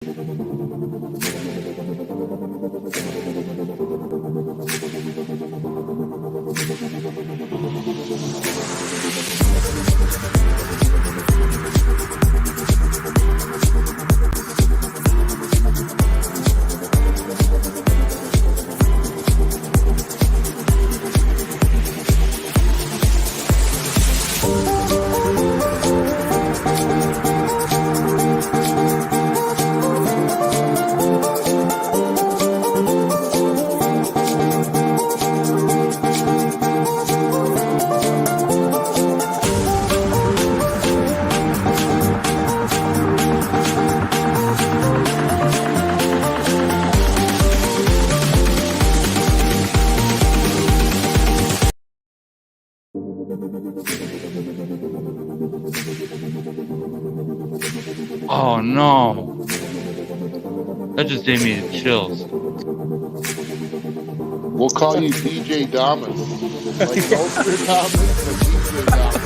Oh no. That just gave me the chills. We'll call you DJ Damas. Like Nostradamus, but DJ Damas.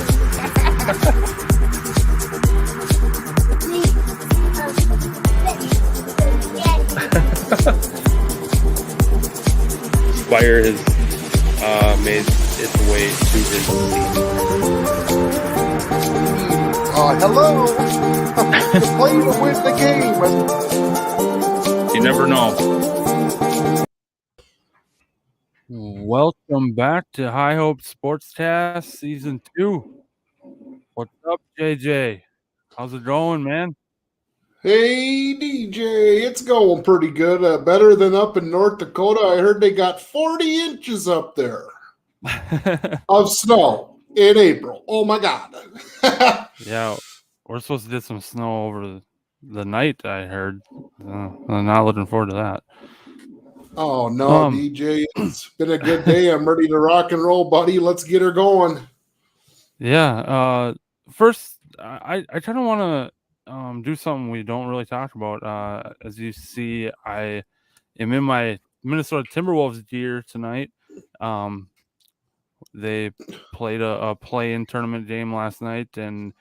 Spire has made its way to his seat. Hello. Play to win the game. You never know. Welcome back to High Hope Sportscast Season 2. What's up, JJ? How's it going, man? Hey, DJ. It's going pretty good. Better than up in North Dakota. I heard they got 40 inches up there of snow in April. Oh, my God. Yeah, we're supposed to get some snow over the night, I heard. I'm not looking forward to that. Oh, no, DJ. It's been a good day. I'm ready to rock and roll, buddy. Let's get her going. Yeah. First, I kind of want to do something we don't really talk about. As you see, I am in my Minnesota Timberwolves gear tonight. They played a play-in tournament game last night, and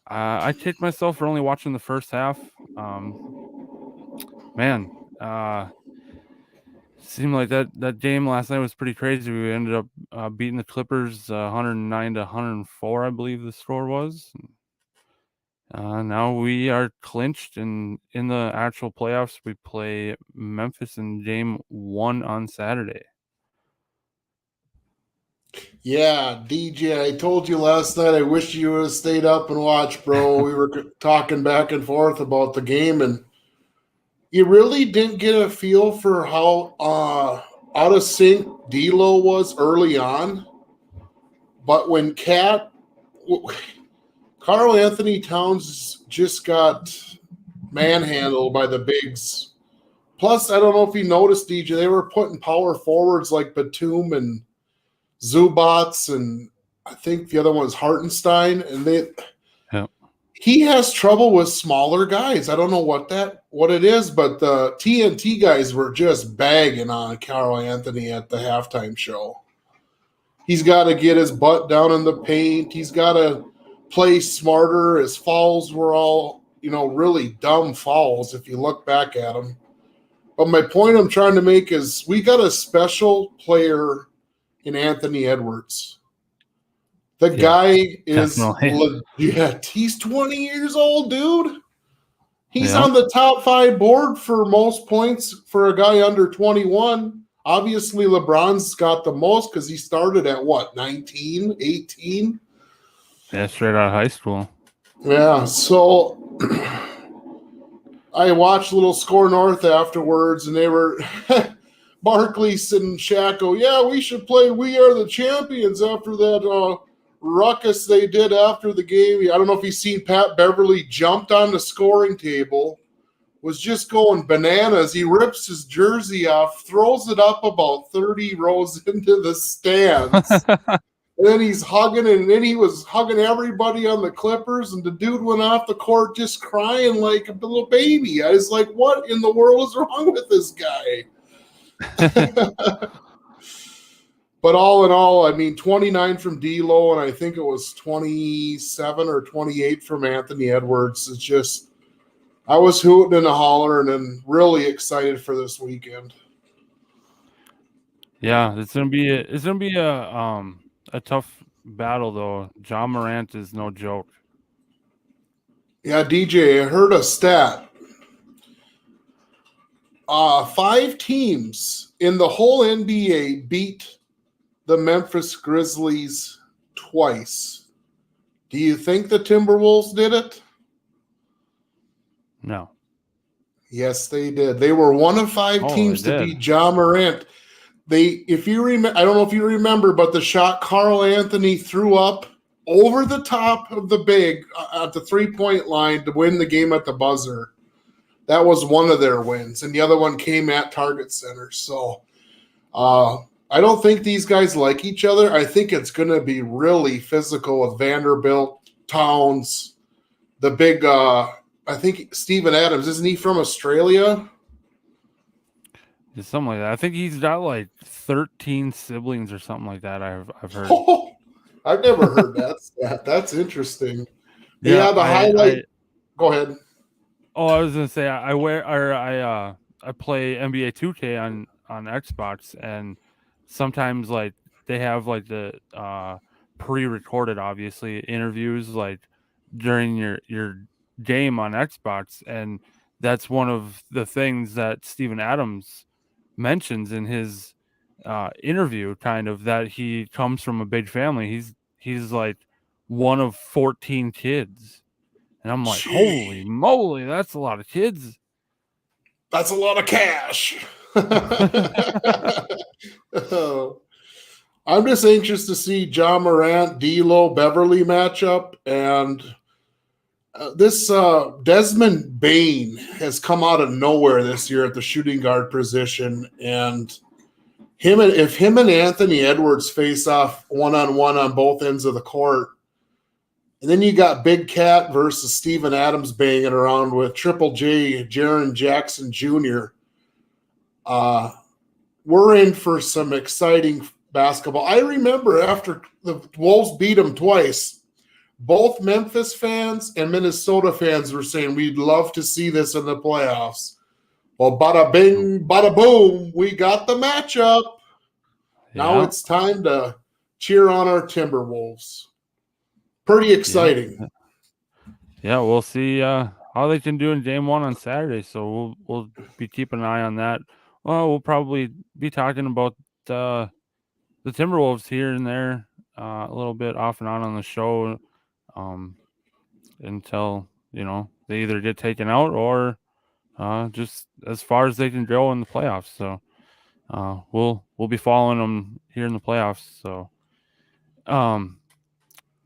I kicked myself for only watching the first half. Seemed like that game last night was pretty crazy. We ended up beating the Clippers 109-104, I believe the score was. Now we are clinched, and in the actual playoffs, we play Memphis in game 1 on Saturday. Yeah, DJ, I told you last night I wish you would have stayed up and watched, bro. We were talking back and forth about the game, and you really didn't get a feel for how out of sync D'Lo was early on. But when Karl Anthony Towns just got manhandled by the bigs. Plus, I don't know if you noticed, DJ, they were putting power forwards like Batum and Zubats, and I think the other one is Hartenstein, and he has trouble with smaller guys. I don't know what it is, but the TNT guys were just bagging on Karl Anthony at the halftime show. He's got to get his butt down in the paint. He's got to play smarter. His fouls were all, really dumb fouls if you look back at them. But my point I'm trying to make is we got a special player in Anthony Edwards. The guy is legit. He's 20 years old, dude. He's on the top 5 board for most points for a guy under 21. Obviously, LeBron's got the most because he started at 19, 18? Yeah, straight out of high school. Yeah, so I watched Little Score North afterwards, and they were Barkley and Shaq go, yeah, we should play We Are the Champions after that ruckus they did after the game. I don't know if you've seen Pat Beverly jumped on the scoring table, was just going bananas. He rips his jersey off, throws it up about 30 rows into the stands. And then he's hugging, and then he was hugging everybody on the Clippers, and the dude went off the court just crying like a little baby. I was like, what in the world is wrong with this guy? But all in all, 29 from D'Lo, and I think it was 27 or 28 from Anthony Edwards. It's just I was hooting and hollering and really excited for this weekend. Yeah, it's gonna be a tough battle though. John Morant is no joke. Yeah, DJ, I heard a stat. 5 teams in the whole NBA beat the Memphis Grizzlies twice. Do you think the Timberwolves did it? No. Yes, they did. They were one of 5 Oh, teams they to did. beat John Morant. If you remember, I don't know if you remember, but the shot Carl Anthony threw up over the top of the big at the 3-point line to win the game at the buzzer. That was one of their wins, and the other one came at Target Center. So I don't think these guys like each other. I think it's going to be really physical with Vanderbilt, Towns, the big. I think Steven Adams, isn't he from Australia? It's something like that. I think he's got like 13 siblings or something like that. I've heard. Oh, I've never heard that stat. That's interesting. Yeah, The highlight. Go ahead. Oh, I was gonna say I play NBA 2K on Xbox, and sometimes like they have like the pre-recorded, obviously, interviews like during your game on Xbox, and that's one of the things that Steven Adams mentions in his interview, kind of, that he comes from a big family. He's like one of 14 kids. And I'm like, holy moly, that's a lot of kids. That's a lot of cash. I'm just anxious to see John Morant, D'Lo, Beverly matchup, and this Desmond Bain has come out of nowhere this year at the shooting guard position, and if him and Anthony Edwards face off one-on-one on both ends of the court. And then you got Big Cat versus Steven Adams banging around with Triple J, Jaren Jackson Jr. We're in for some exciting basketball. I remember after the Wolves beat them twice, both Memphis fans and Minnesota fans were saying we'd love to see this in the playoffs. Well, bada bing, bada boom, we got the matchup. Yeah. Now it's time to cheer on our Timberwolves. Pretty exciting. Yeah, we'll see how they can do in game 1 on Saturday. So we'll be keeping an eye on that. Well, we'll probably be talking about the Timberwolves here and there a little bit off and on the show until they either get taken out or just as far as they can go in the playoffs. So we'll be following them here in the playoffs. So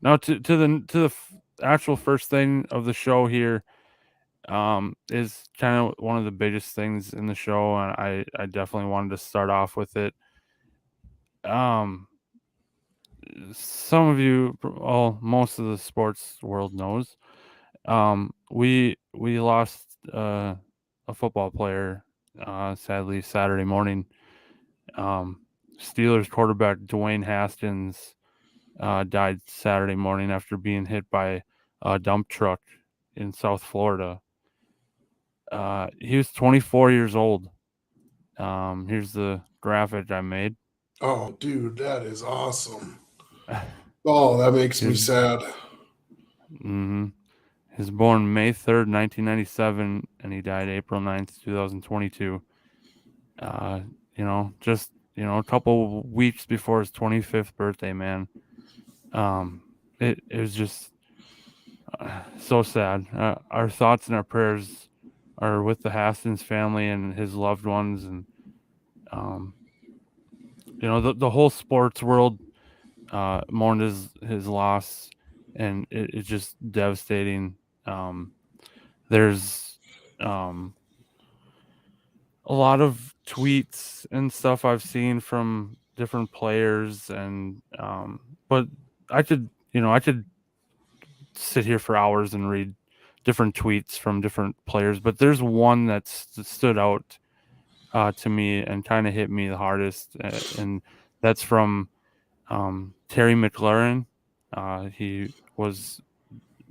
now to the actual first thing of the show here is kind of one of the biggest things in the show, and I definitely wanted to start off with it. Some of you, most of the sports world knows, we lost a football player sadly Saturday morning. Steelers quarterback Dwayne Haskins died Saturday morning after being hit by a dump truck in South Florida. He was 24 years old. Here's the graphic I made. Oh, dude, that is awesome. Oh, that makes me sad. Mm-hmm. He was born May 3rd, 1997, and he died April 9th, 2022. Just a couple weeks before his 25th birthday, man. It was just so sad. Our thoughts and our prayers are with the Haskins family and his loved ones, and the whole sports world mourned his loss, and it's just devastating. There's a lot of tweets and stuff I've seen from different players, and but I could sit here for hours and read different tweets from different players, but there's one that stood out to me and kind of hit me the hardest, and that's from Terry McLaurin. He was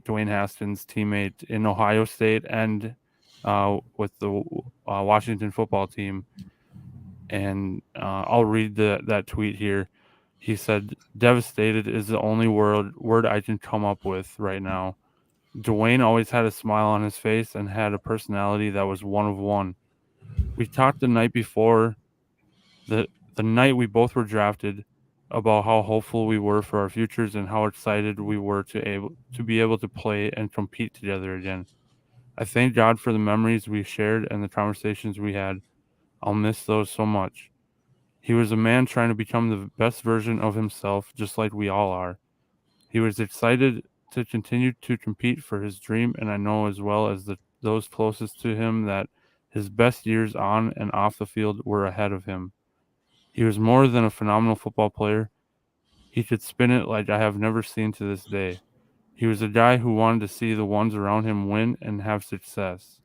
Dwayne Haskins' teammate in Ohio State and with the Washington football team. And I'll read that tweet here. He said, "Devastated is the only word I can come up with right now. Dwayne always had a smile on his face and had a personality that was one of one. We talked the night before, the night we both were drafted, about how hopeful we were for our futures and how excited we were to be able to play and compete together again. I thank God for the memories we shared and the conversations we had. I'll miss those so much. He was a man trying to become the best version of himself, just like we all are. He was excited to continue to compete for his dream, and I know as well as those closest to him that his best years on and off the field were ahead of him. He was more than a phenomenal football player. He could spin it like I have never seen to this day. He was a guy who wanted to see the ones around him win and have success.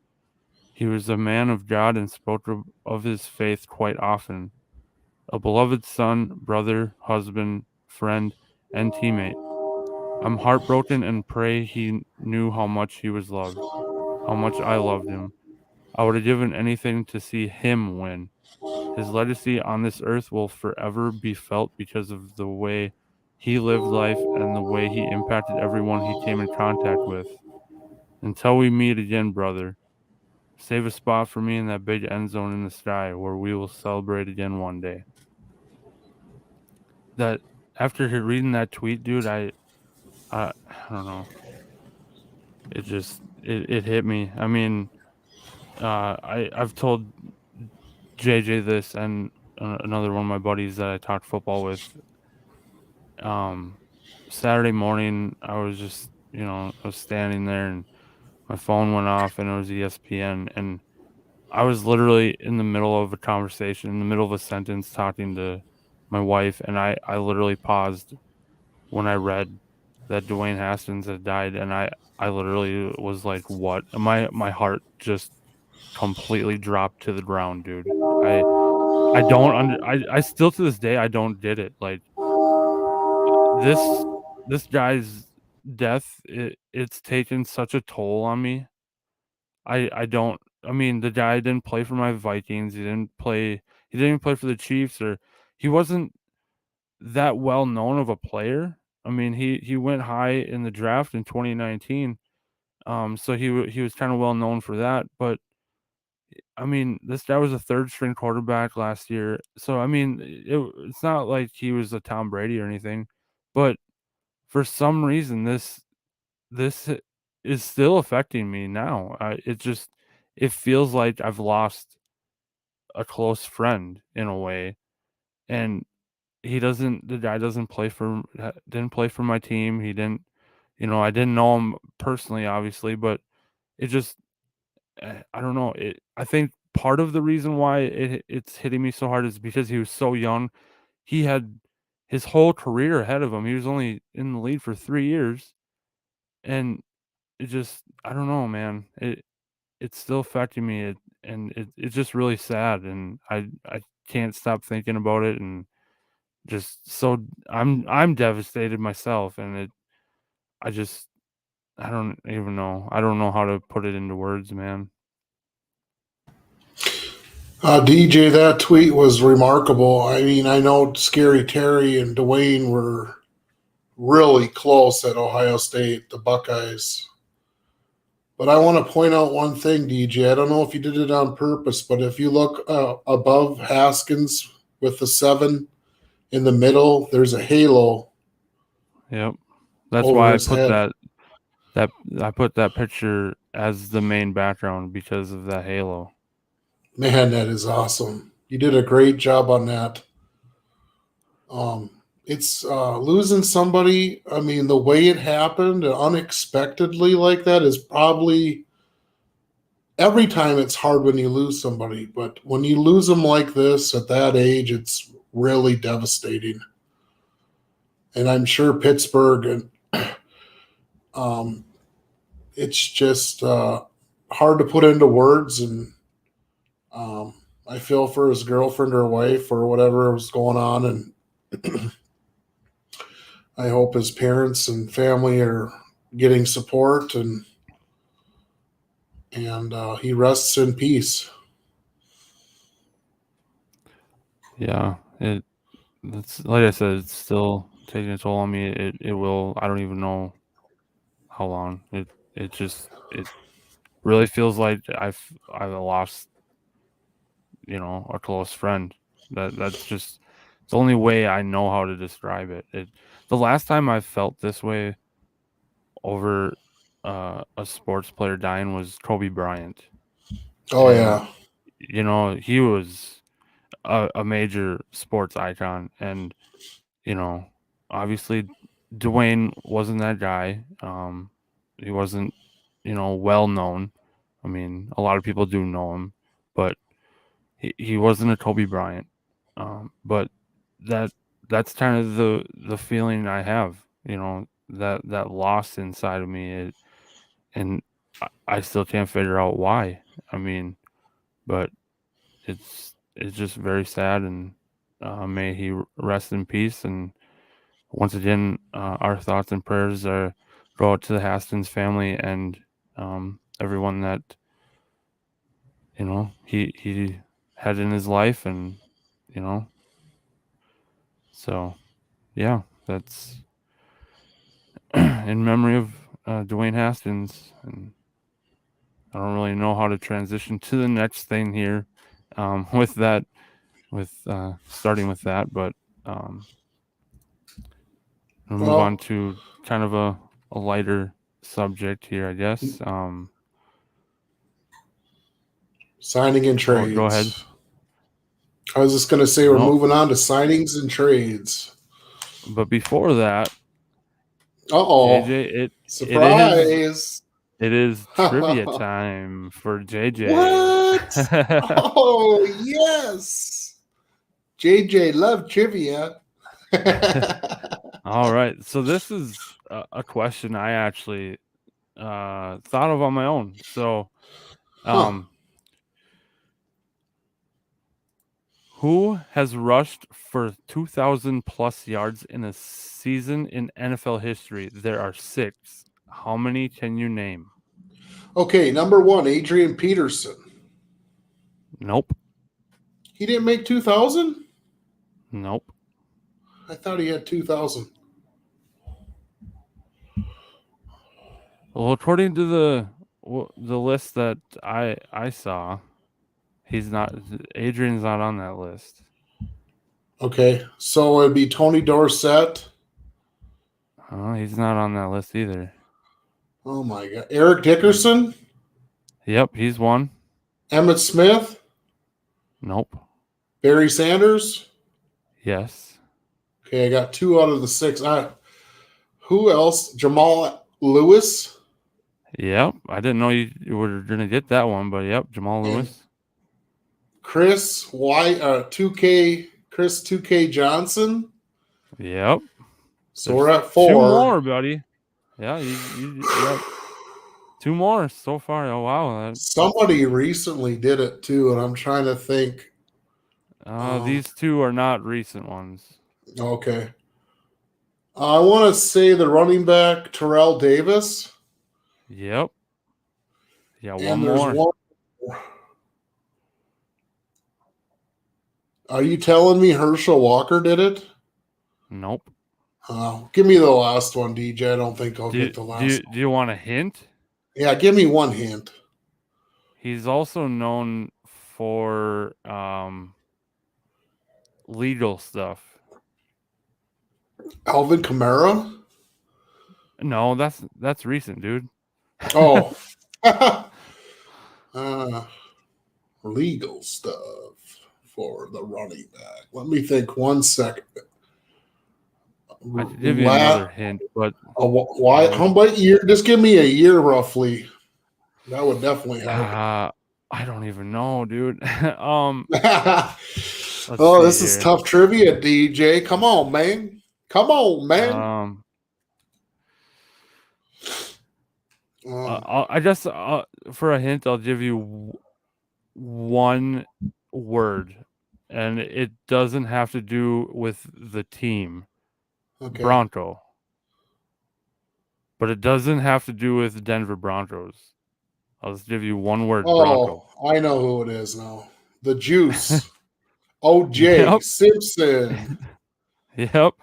He was a man of God and spoke of his faith quite often. A beloved son, brother, husband, friend, and teammate. I'm heartbroken and pray he knew how much he was loved, how much I loved him. I would have given anything to see him win. His legacy on this earth will forever be felt because of the way he lived life and the way he impacted everyone he came in contact with. Until we meet again, brother, save a spot for me in that big end zone in the sky where we will celebrate again one day. That after reading that tweet, dude, I don't know. It hit me. I mean, I've told JJ this and another one of my buddies that I talked football with. Saturday morning, I was just I was standing there and my phone went off and it was ESPN and I was literally in the middle of a conversation, in the middle of a sentence, talking to my wife, and I literally paused when I read that Dwayne Haskins had died, and I literally was like, "What?" My heart just completely dropped to the ground, dude. I don't I still to this day I don't get it. Like this guy's death, it's taken such a toll on me. I don't. I mean, the guy didn't play for my Vikings. He didn't play. He didn't even play for the Chiefs, or he wasn't that well known of a player. I mean, he went high in the draft in 2019. So he was kind of well known for that. But I mean, this guy was a third string quarterback last year. So I mean, it's not like he was a Tom Brady or anything. But for some reason, this is still affecting me now. It feels like I've lost a close friend in a way, and the guy doesn't play for didn't play for my team. He didn't, I didn't know him personally, obviously, but it just I don't know. I think part of the reason why it's hitting me so hard is because he was so young. He had his whole career ahead of him. He was only in the league for 3 years, and it just I don't know, man. It's still affecting me, it's just really sad, and I can't stop thinking about it, and just so I'm devastated myself, and I just I don't even know. I don't know how to put it into words, man. DJ, that tweet was remarkable. I mean, I know Scary Terry and Dwayne were really close at Ohio State, the Buckeyes. But I want to point out one thing, DJ. I don't know if you did it on purpose, but if you look above Haskins with the 7 in the middle, there's a halo. Yep. That's over why I his put head. I put that picture as the main background because of that halo. Man, that is awesome. You did a great job on that. It's losing somebody. I mean, the way it happened unexpectedly like that is probably every time it's hard when you lose somebody, but when you lose them like this at that age, it's really devastating. And I'm sure Pittsburgh and it's just hard to put into words. And I feel for his girlfriend or wife or whatever was going on, and I hope his parents and family are getting support. And and he rests in peace. Yeah, it's like I said, it's still taking a toll on me. It will. I don't even know how long. It really feels like I've lost, a close friend. That's just the only way I know how to describe it. The last time I felt this way over a sports player dying was Kobe Bryant. Oh, And yeah. he was a major sports icon, and obviously Dwayne wasn't that guy. He wasn't, well known. I mean, a lot of people do know him, but he wasn't a Kobe Bryant. But that that's kind of the feeling I have, that loss inside of me, and I still can't figure out why. I mean, but it's just very sad, and may he rest in peace. And once again, our thoughts and prayers go out to the Haskins family and everyone that he had in his life, and you know, so yeah, that's in memory of Dwayne Haskins. And I don't really know how to transition to the next thing here with that, with starting with that, but we'll move on Well, to kind of a lighter subject here, I guess. signing and Go ahead. trades. I was just going to say we're No, moving on to signings and trades. but before that, Uh-oh. JJ, Surprise. it is trivia time for What? JJ. Oh, yes. JJ love trivia. All right, so this is a question I actually thought of on my own. So, Huh. who has rushed for 2,000 plus yards in a season in NFL history? There are 6. How many can you name? Okay, number 1, Adrian Peterson. Nope. He didn't make 2,000? Nope. I thought he had 2,000. Well, according to the list that I saw, Adrian's not on that list. Okay, so it'd be Tony Dorsett. He's not on that list either. Oh, my God. Eric Dickerson? Yep, he's one. Emmitt Smith? Nope. Barry Sanders? Yes. Okay, I got 2 out of the 6. Who else? Jamal Lewis? Yep. I didn't know you were gonna get that one, but yep, Jamal Lewis. Chris 2K Johnson? Yep. So we're at 4. 2 more, buddy. Yeah, you got 2 more so far. Oh wow. Somebody recently did it too, and I'm trying to think. These 2 are not recent ones. Okay. I want to say the running back Terrell Davis. Yep. Yeah, And one there's more. one. Are you telling me Herschel Walker did it? Nope. Give me the last one, DJ. I don't think I'll get the last Do you want a hint? Yeah, give me one hint. He's also known for legal stuff. Alvin Kamara? No, that's recent, dude. Oh. Legal stuff for the running back. Let me think 1 second. I could give you another hint, but why? How about year? Just give me a year roughly. That would definitely help. I don't even know, dude. This is tough trivia, DJ. Come on, man. Come on, man. I guess for a hint, I'll give you one word, and it doesn't have to do with the team. Okay. Bronco. But it doesn't have to do with Denver Broncos. I'll just give you one word, Bronco. Oh, I know who it is now. The Juice. O.J. Yep. Simpson. Yep.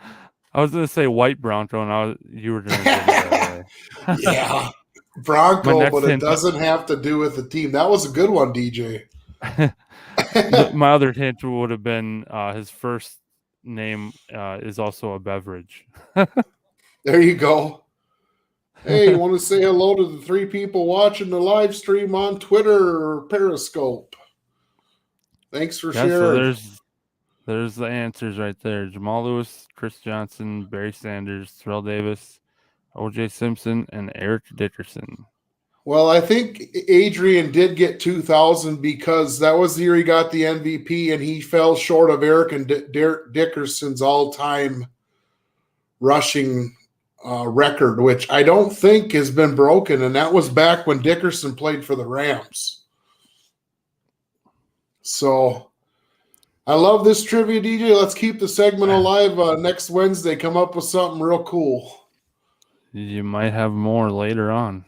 I was gonna say white Bronco, and you were gonna get it that way. Yeah. My Bronco, next but it hint- doesn't have to do with the team. That was a good one, DJ. My other hint would have been his first name is also a beverage. There you go. Hey, you want to say hello to the 3 people watching the live stream on Twitter or Periscope? Thanks for Yeah, so sharing. there's the answers right there. Jamal Lewis, Chris Johnson, Barry Sanders, Terrell Davis, O.J. Simpson, and Eric Dickerson. Well, I think Adrian did get 2,000 because that was the year he got the MVP, and he fell short of Eric and Dickerson's all-time rushing record, which I don't think has been broken, and that was back when Dickerson played for the Rams. So I love this trivia, DJ. Let's keep the segment alive next Wednesday. Come up with something real cool. You might have more later on.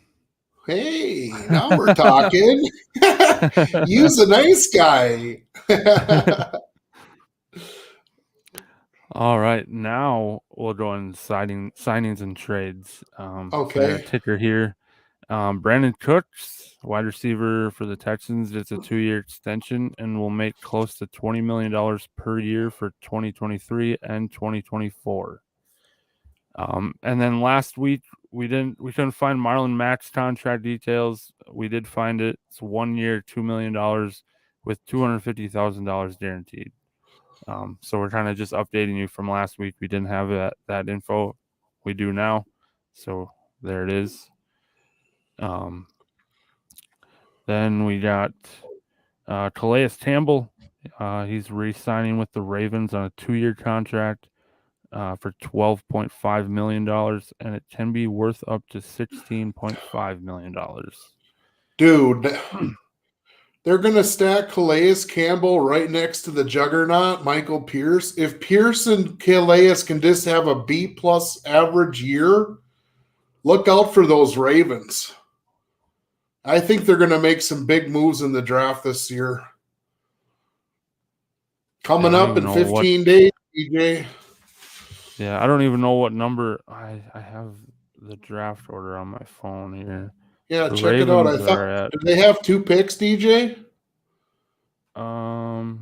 Hey, now we're talking. You's a nice guy. All right, now we'll go in signings and trades. Okay. So ticker here. Brandon Cooks, wide receiver for the Texans, it's a 2-year extension and will make close to $20 million per year for 2023 and 2024. And then last week we couldn't find Marlon Mack's contract details. We did find it. It's 1 year, $2 million with $250,000 guaranteed. So we're kind of just updating you from last week. We didn't have that info. We do now. So there it is. Then we got Calais Campbell. He's re-signing with the Ravens on a 2-year contract for $12.5 million, and it can be worth up to $16.5 million. Dude, they're going to stack Calais Campbell right next to the juggernaut, Michael Pierce. If Pierce and Calais can just have a B-plus average year, look out for those Ravens. I think they're going to make some big moves in the draft this year. Coming up in 15 days, DJ. Yeah, I don't even know what number. I have the draft order on my phone here. Yeah, check it out. I thought, did they have 2 picks, DJ? No,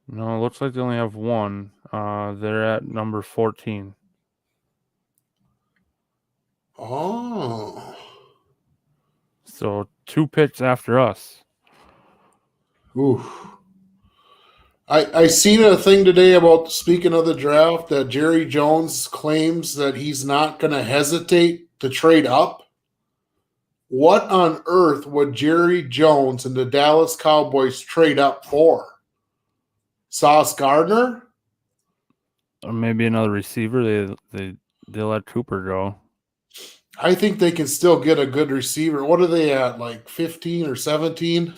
it looks like they only have 1. They're at number 14. Oh. So 2 picks after us. Ooh. I seen a thing today about, speaking of the draft, that Jerry Jones claims that he's not going to hesitate to trade up. What on earth would Jerry Jones and the Dallas Cowboys trade up for? Sauce Gardner? Or maybe another receiver. They let Cooper go. I think they can still get a good receiver. What are they at, like 15 or 17?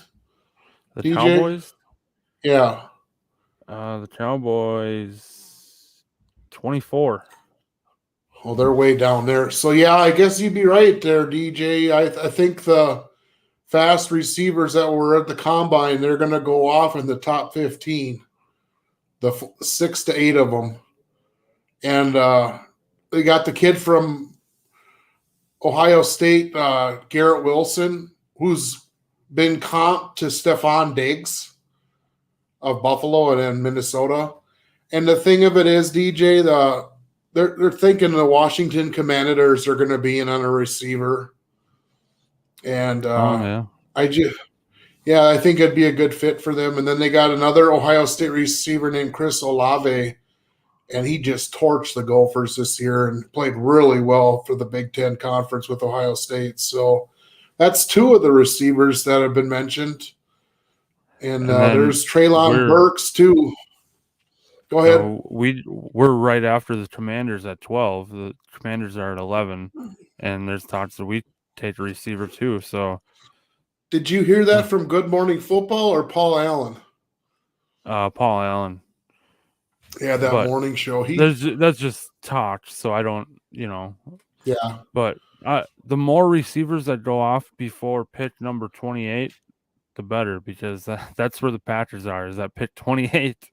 The DJ? Cowboys? Yeah. The Cowboys 24. Oh, they're way down there. So, yeah, I guess you'd be right there, DJ. I think the fast receivers that were at the combine, they're going to go off in the top 15, the 6 to 8 of them. And they got the kid from Ohio State, Garrett Wilson, who's been comped to Stephon Diggs of Buffalo and in Minnesota. And the thing of it is, DJ, they're thinking the Washington Commanders are going to be in on a receiver. And I think it'd be a good fit for them. And then they got another Ohio State receiver named Chris Olave, and he just torched the Gophers this year and played really well for the Big Ten Conference with Ohio State. So that's 2 of the receivers that have been mentioned. And there's Treylon Burks too. Go ahead. We're right after the Commanders at 12. The Commanders are at 11, and there's talks that we take a receiver too. So, did you hear that from Good Morning Football or Paul Allen? Paul Allen. Yeah, that morning show. That's just talk. So I don't, Yeah. But The more receivers that go off before pick number 28, the better, because that's where the Packers are, is at pick 28.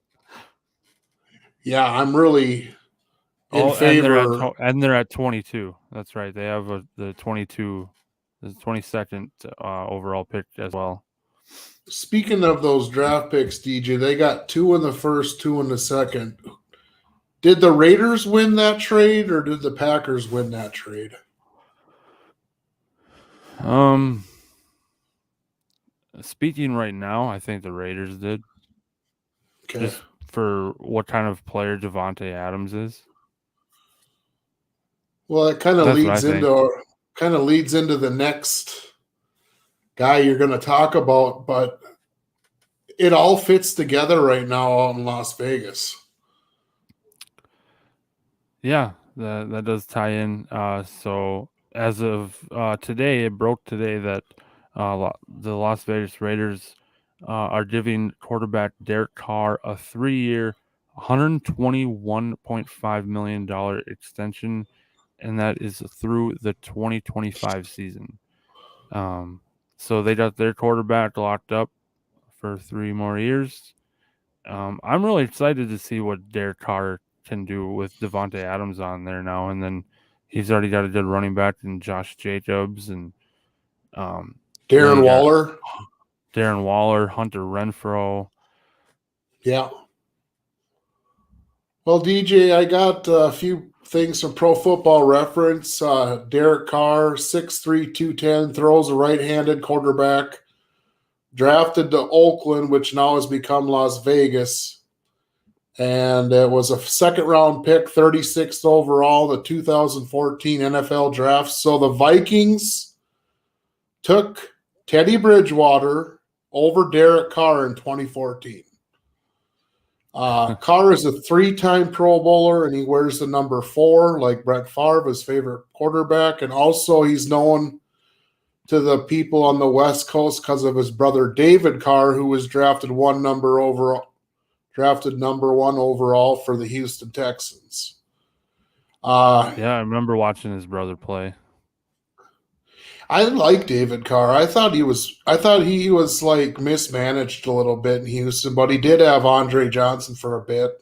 Yeah, I'm really in And favor. they're at 22. That's right. They have the 22nd overall pick as well. Speaking of those draft picks, DJ, they got 2 in the first, 2 in the second. Did the Raiders win that trade, or did the Packers win that trade? Speaking right now, I think the Raiders did. Okay. Just for what kind of player Devontae Adams is. Well, it kind of That's what I leads into the next guy you're going to talk about, but it all fits together right now out in Las Vegas. Yeah, that does tie in. So as of today, it broke today that the Las Vegas Raiders are giving quarterback Derek Carr a 3-year, $121.5 million extension, and that is through the 2025 season. So they got their quarterback locked up for 3 more years. I'm really excited to see what Derek Carr can do with Devontae Adams on there now, and then he's already got a good running back in Josh Jacobs and Darren Waller. Darren Waller, Hunter Renfrow. Yeah. Well, DJ, I got a few things from Pro Football Reference. Derek Carr, 6'3", 210, throws a right-handed quarterback. Drafted to Oakland, which now has become Las Vegas. And it was a second-round pick, 36th overall, the 2014 NFL draft. So the Vikings took Teddy Bridgewater over Derek Carr in 2014. Carr is a 3-time Pro Bowler, and he wears the number 4, like Brett Favre, his favorite quarterback. And also he's known to the people on the West Coast because of his brother David Carr, who was drafted number 1 overall for the Houston Texans. Yeah, I remember watching his brother play. I like David Carr. I thought he was like mismanaged a little bit in Houston, but he did have Andre Johnson for a bit.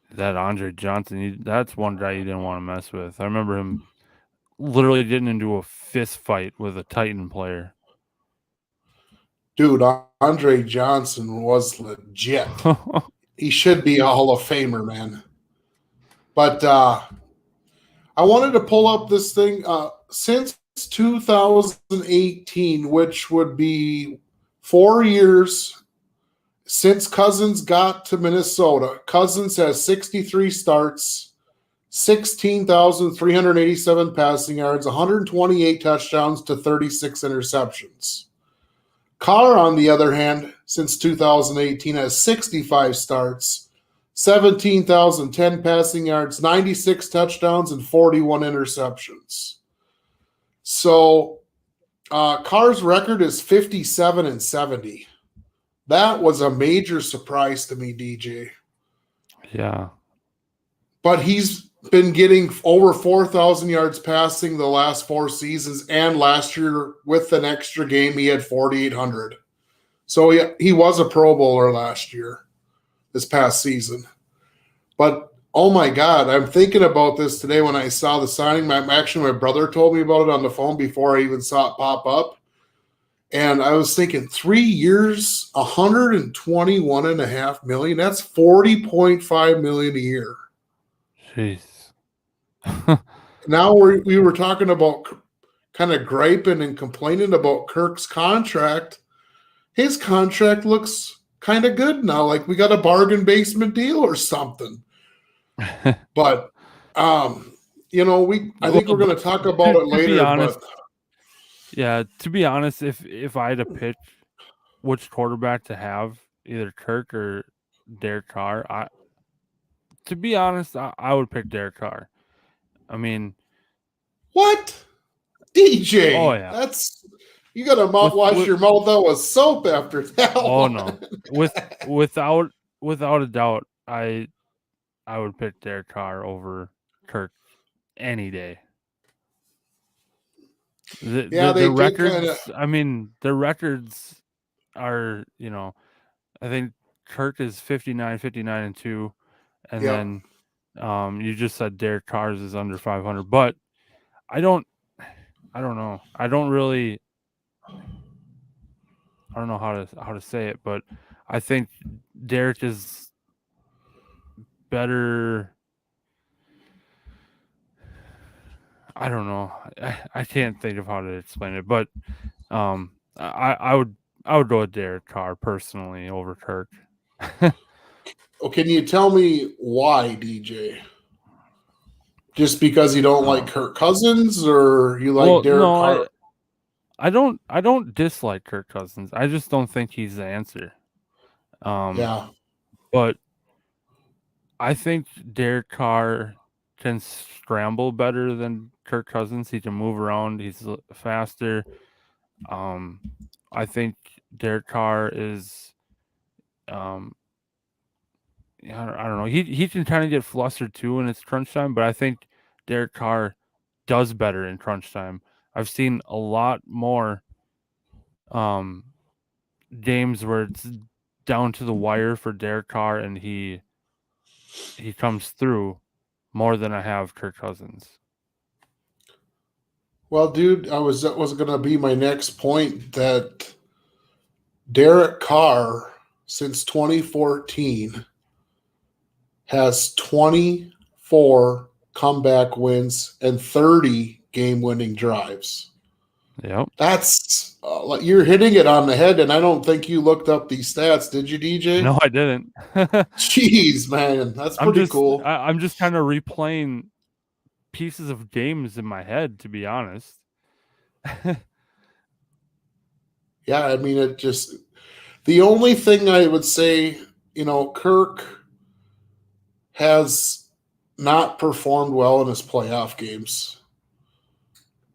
That Andre Johnson, that's one guy you didn't want to mess with. I remember him literally getting into a fist fight with a Titan player. Dude, Andre Johnson was legit. He should be a Hall of Famer, man. But I wanted to pull up this thing. Since 2018, which would be 4 years since Cousins got to Minnesota, Cousins has 63 starts, 16,387 passing yards, 128 touchdowns to 36 interceptions. Carr, on the other hand, since 2018, has 65 starts, 17,010 passing yards, 96 touchdowns, and 41 interceptions. So Carr's record is 57-70. That was a major surprise to me, DJ. Yeah. But he's been getting over 4,000 yards passing the last 4 seasons, and last year with an extra game he had 4,800. So he was a Pro Bowler last year, this past season. But oh my God, I'm thinking about this today when I saw the signing. Actually, my brother told me about it on the phone before I even saw it pop up. And I was thinking 3 years, $121.5 million. That's $40.5 million a year. Jeez. Now we were talking about kind of griping and complaining about Kirk's contract. His contract looks kind of good now, like we got a bargain basement deal or something. But I think we're going to talk about it later. To be honest, if I had to pick which quarterback to have, either Kirk or Derek Carr, to be honest, I would pick Derek Carr. I mean, what? DJ? Oh yeah, you got to wash your mouth out with soap after that. Oh no, without a doubt, I would pick Derek Carr over Kirk any day. Yeah, The they did kind of. records. I mean, the records are, I think Kirk is 59, 59-2, and Yep. then you just said Derek Carr's is under 500, but I don't know. I don't know how to say it, but I think Derek is better. I don't know. I can't think of how to explain it, but I would go with Derek Carr personally over Kirk. Well, can you tell me why, DJ? Just because you don't like Kirk Cousins, or you like Well, Derek no, Carr? I don't dislike Kirk Cousins. I just don't think he's the answer. Yeah. But I think Derek Carr can scramble better than Kirk Cousins. He can move around. He's faster. I think Derek Carr is, I don't know. He can kind of get flustered too when it's crunch time, but I think Derek Carr does better in crunch time. I've seen a lot more games where it's down to the wire for Derek Carr, and he comes through more than I have Kirk Cousins. Well, dude, that was going to be my next point, that Derek Carr since 2014 has 24 comeback wins and 30 game-winning drives. Yep. That's you're hitting it on the head, and I don't think you looked up these stats, did you, DJ? No, I didn't. Jeez, man, that's pretty cool. I'm just kind of replaying pieces of games in my head, to be honest. Yeah, I mean, it just, the only thing I would say, Kirk has not performed well in his playoff games,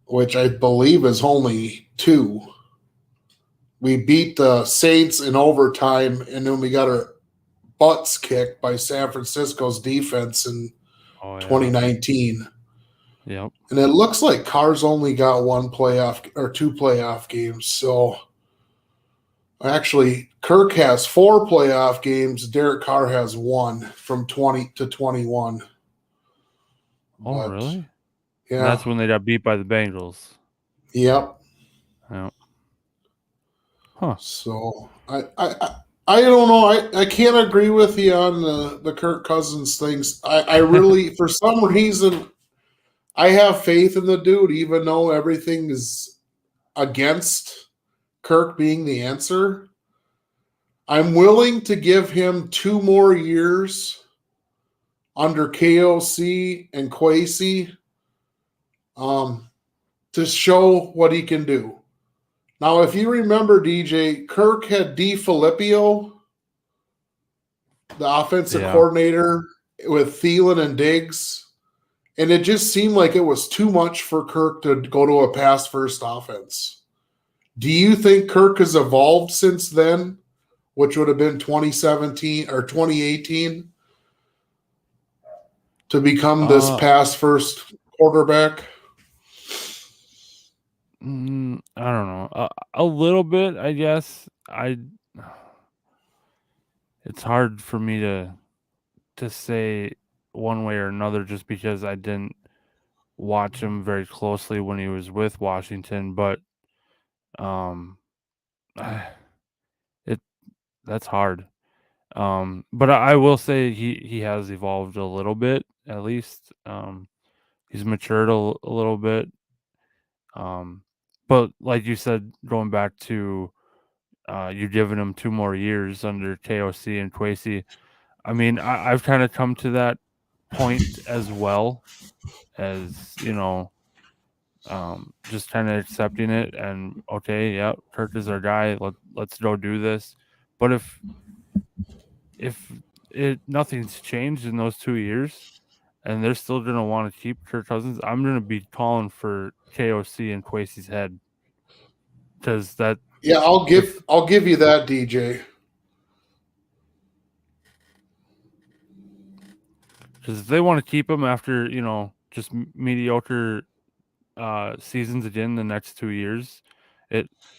which I believe is only 2. We beat the Saints in overtime, and then we got our butts kicked by San Francisco's defense in 2019. Yep. And it looks like Carr's only got 1 playoff or 2 playoff games. So actually, Kirk has 4 playoff games. Derek Carr has 1 from 20 to 21. Oh, really? Yeah. And that's when they got beat by the Bengals. Yep. Yep. Huh. So I don't know. I can't agree with you on the Kirk Cousins things. I really, for some reason, I have faith in the dude, even though everything is against Kirk being the answer. I'm willing to give him 2 more years under KOC and Kwesi to show what he can do. Now, if you remember, DJ, Kirk had DeFilippo, the offensive coordinator, with Thielen and Diggs, and it just seemed like it was too much for Kirk to go to a pass-first offense. Do you think Kirk has evolved since then, which would have been 2017 or 2018, to become this pass-first quarterback? I don't know. A little bit, I guess. It's hard for me to say one way or another, just because I didn't watch him very closely when he was with Washington, but that's hard. But I will say he has evolved a little bit, at least. He's matured a little bit. But like you said, going back to you giving him 2 more years under KOC and Kwesi, I mean, I've kind of come to that point as well, as just kind of accepting it, and okay, yeah, Kirk is our guy. Let's go do this. But if nothing's changed in those 2 years, and they're still gonna want to keep Kirk Cousins, I'm gonna be calling for KOC and Kwesi's head, because that. Yeah, I'll give you that, DJ. Because if they want to keep him after just mediocre seasons again the next 2 years,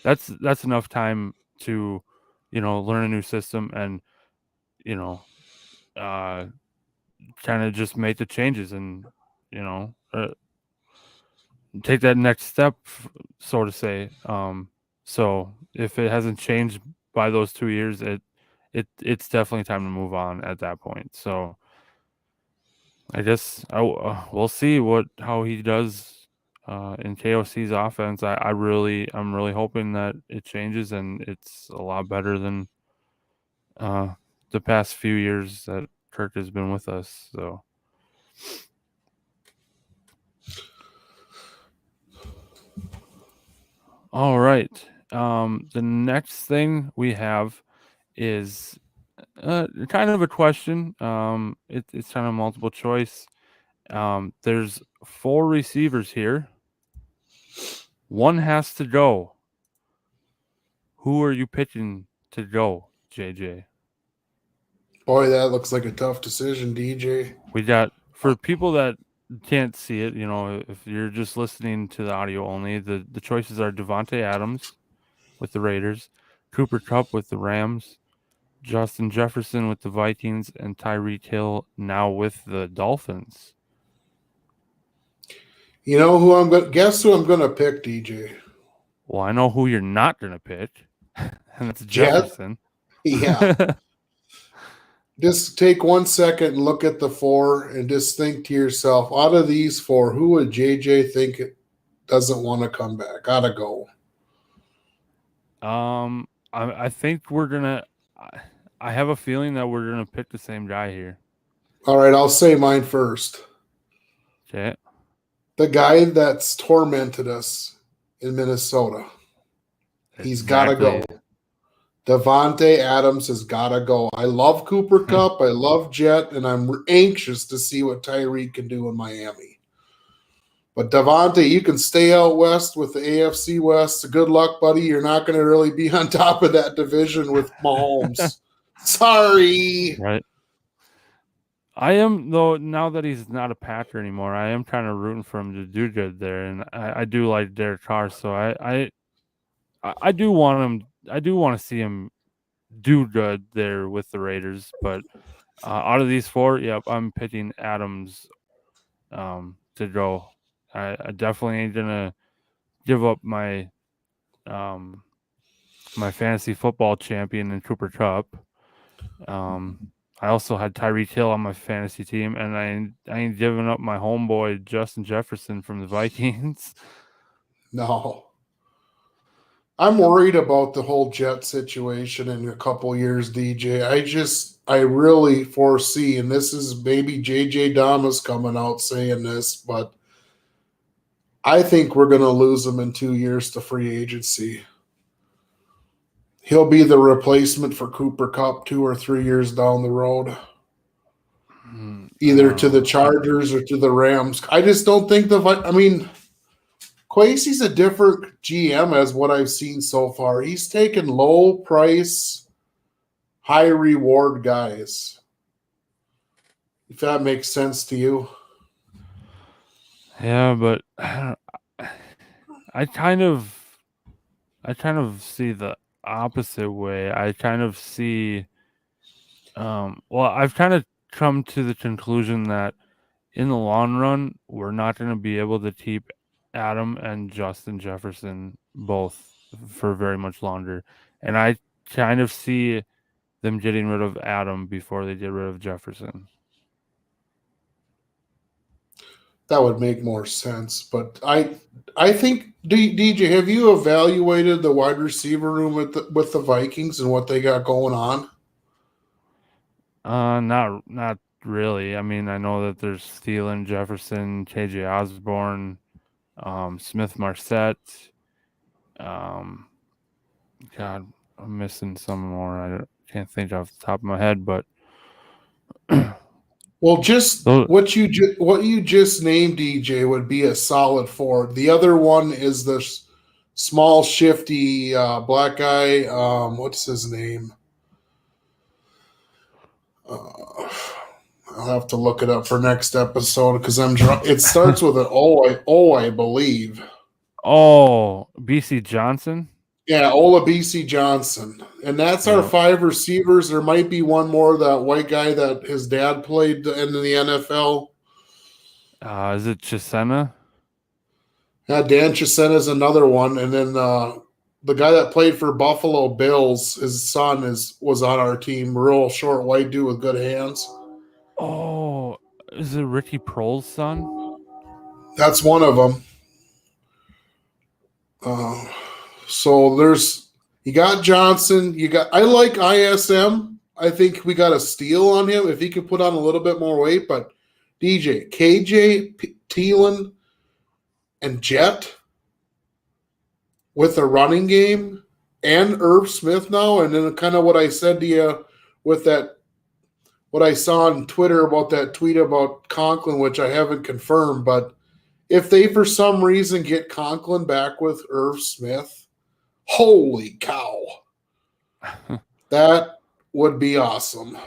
that's enough time to, learn a new system and, kind of just make the changes and, take that next step, so to say. So if it hasn't changed by those 2 years, it's definitely time to move on at that point. So I guess we'll see how he does in KOC's offense. I'm really hoping that it changes and it's a lot better than the past few years that Kirk has been with us. So. All right. The next thing we have is kind of a question. It's kind of multiple choice. There's 4 receivers here. One has to go. Who are you picking to go, JJ? Boy, that looks like a tough decision, DJ. We got, for people that can't see it, if you're just listening to the audio only, the choices are Davante Adams with the Raiders, Cooper Kupp with the Rams, Justin Jefferson with the Vikings, and Tyreek Hill now with the Dolphins. You know who I'm going? Guess who I'm going to pick, DJ? Well, I know who you're not going to pick, and that's Jefferson. Yeah. Just take 1 second and look at the 4 and just think to yourself, out of these 4, who would JJ think doesn't want to come back? Gotta go. I think we're gonna. I have a feeling that we're gonna pick the same guy here. All right, I'll say mine first. Okay. The guy that's tormented us in Minnesota. He's got to go. Davante Adams has got to go. I love Cooper Kupp. I love Jet, and I'm anxious to see what Tyreek can do in Miami. But Davante, you can stay out west with the AFC West. Good luck, buddy. You're not going to really be on top of that division with Mahomes. Sorry. Right. I am, though, now that he's not a Packer anymore, I am kind of rooting for him to do good there, and I do like Derek Carr, so I do want him. I do want to see him do good there with the Raiders, but out of these 4, yep, I'm picking Adams to go. I definitely ain't gonna give up my my fantasy football champion in Cooper Kupp. I also had Tyreek Hill on my fantasy team, and I ain't giving up my homeboy Justin Jefferson from the Vikings. No. I'm worried about the whole Jet situation in a couple years, DJ. I really foresee, and this is maybe JJ Damas coming out saying this, but I think we're going to lose him in 2 years to free agency. He'll be the replacement for Cooper Kupp 2 or 3 years down the road, either to the Chargers or to the Rams. I just don't think Kwesi's a different GM as what I've seen so far. He's taken low price, high reward guys. If that makes sense to you. Yeah, but I kind of see the opposite way. I kind of see I've kind of come to the conclusion that in the long run, we're not going to be able to keep Adam and Justin Jefferson both for very much longer. And I kind of see them getting rid of Adam before they get rid of Jefferson. That would make more sense. But I think, DJ, have you evaluated the wide receiver room with the Vikings and what they got going on? Not really. I mean, I know that there's Thielen, Jefferson, KJ Osborne, Smith Marset. God, I'm missing some more. I can't think off the top of my head, but well, just what you just named, DJ, would be a solid 4. The other one is the small, shifty black guy. What's his name? I'll have to look it up for next episode because it starts with an O, I believe. Oh, BC Johnson. Yeah, Olabisi Johnson. And that's our Yeah. 5 receivers. There might be one more, that white guy that his dad played in the NFL. Is it Chisena? Yeah, Dan Chisena is another one. And then the guy that played for Buffalo Bills, his son was on our team. Real short white dude with good hands. Oh, is it Ricky Prohl's son? That's one of them. So you got Johnson. I like ISM. I think we got a steal on him if he could put on a little bit more weight. But DJ, KJ, Thielen, and Jet with a running game, and Irv Smith now, and then kind of what I said to you with that, what I saw on Twitter about that tweet about Conklin, which I haven't confirmed, but if they for some reason get Conklin back with Irv Smith, holy cow, that would be awesome.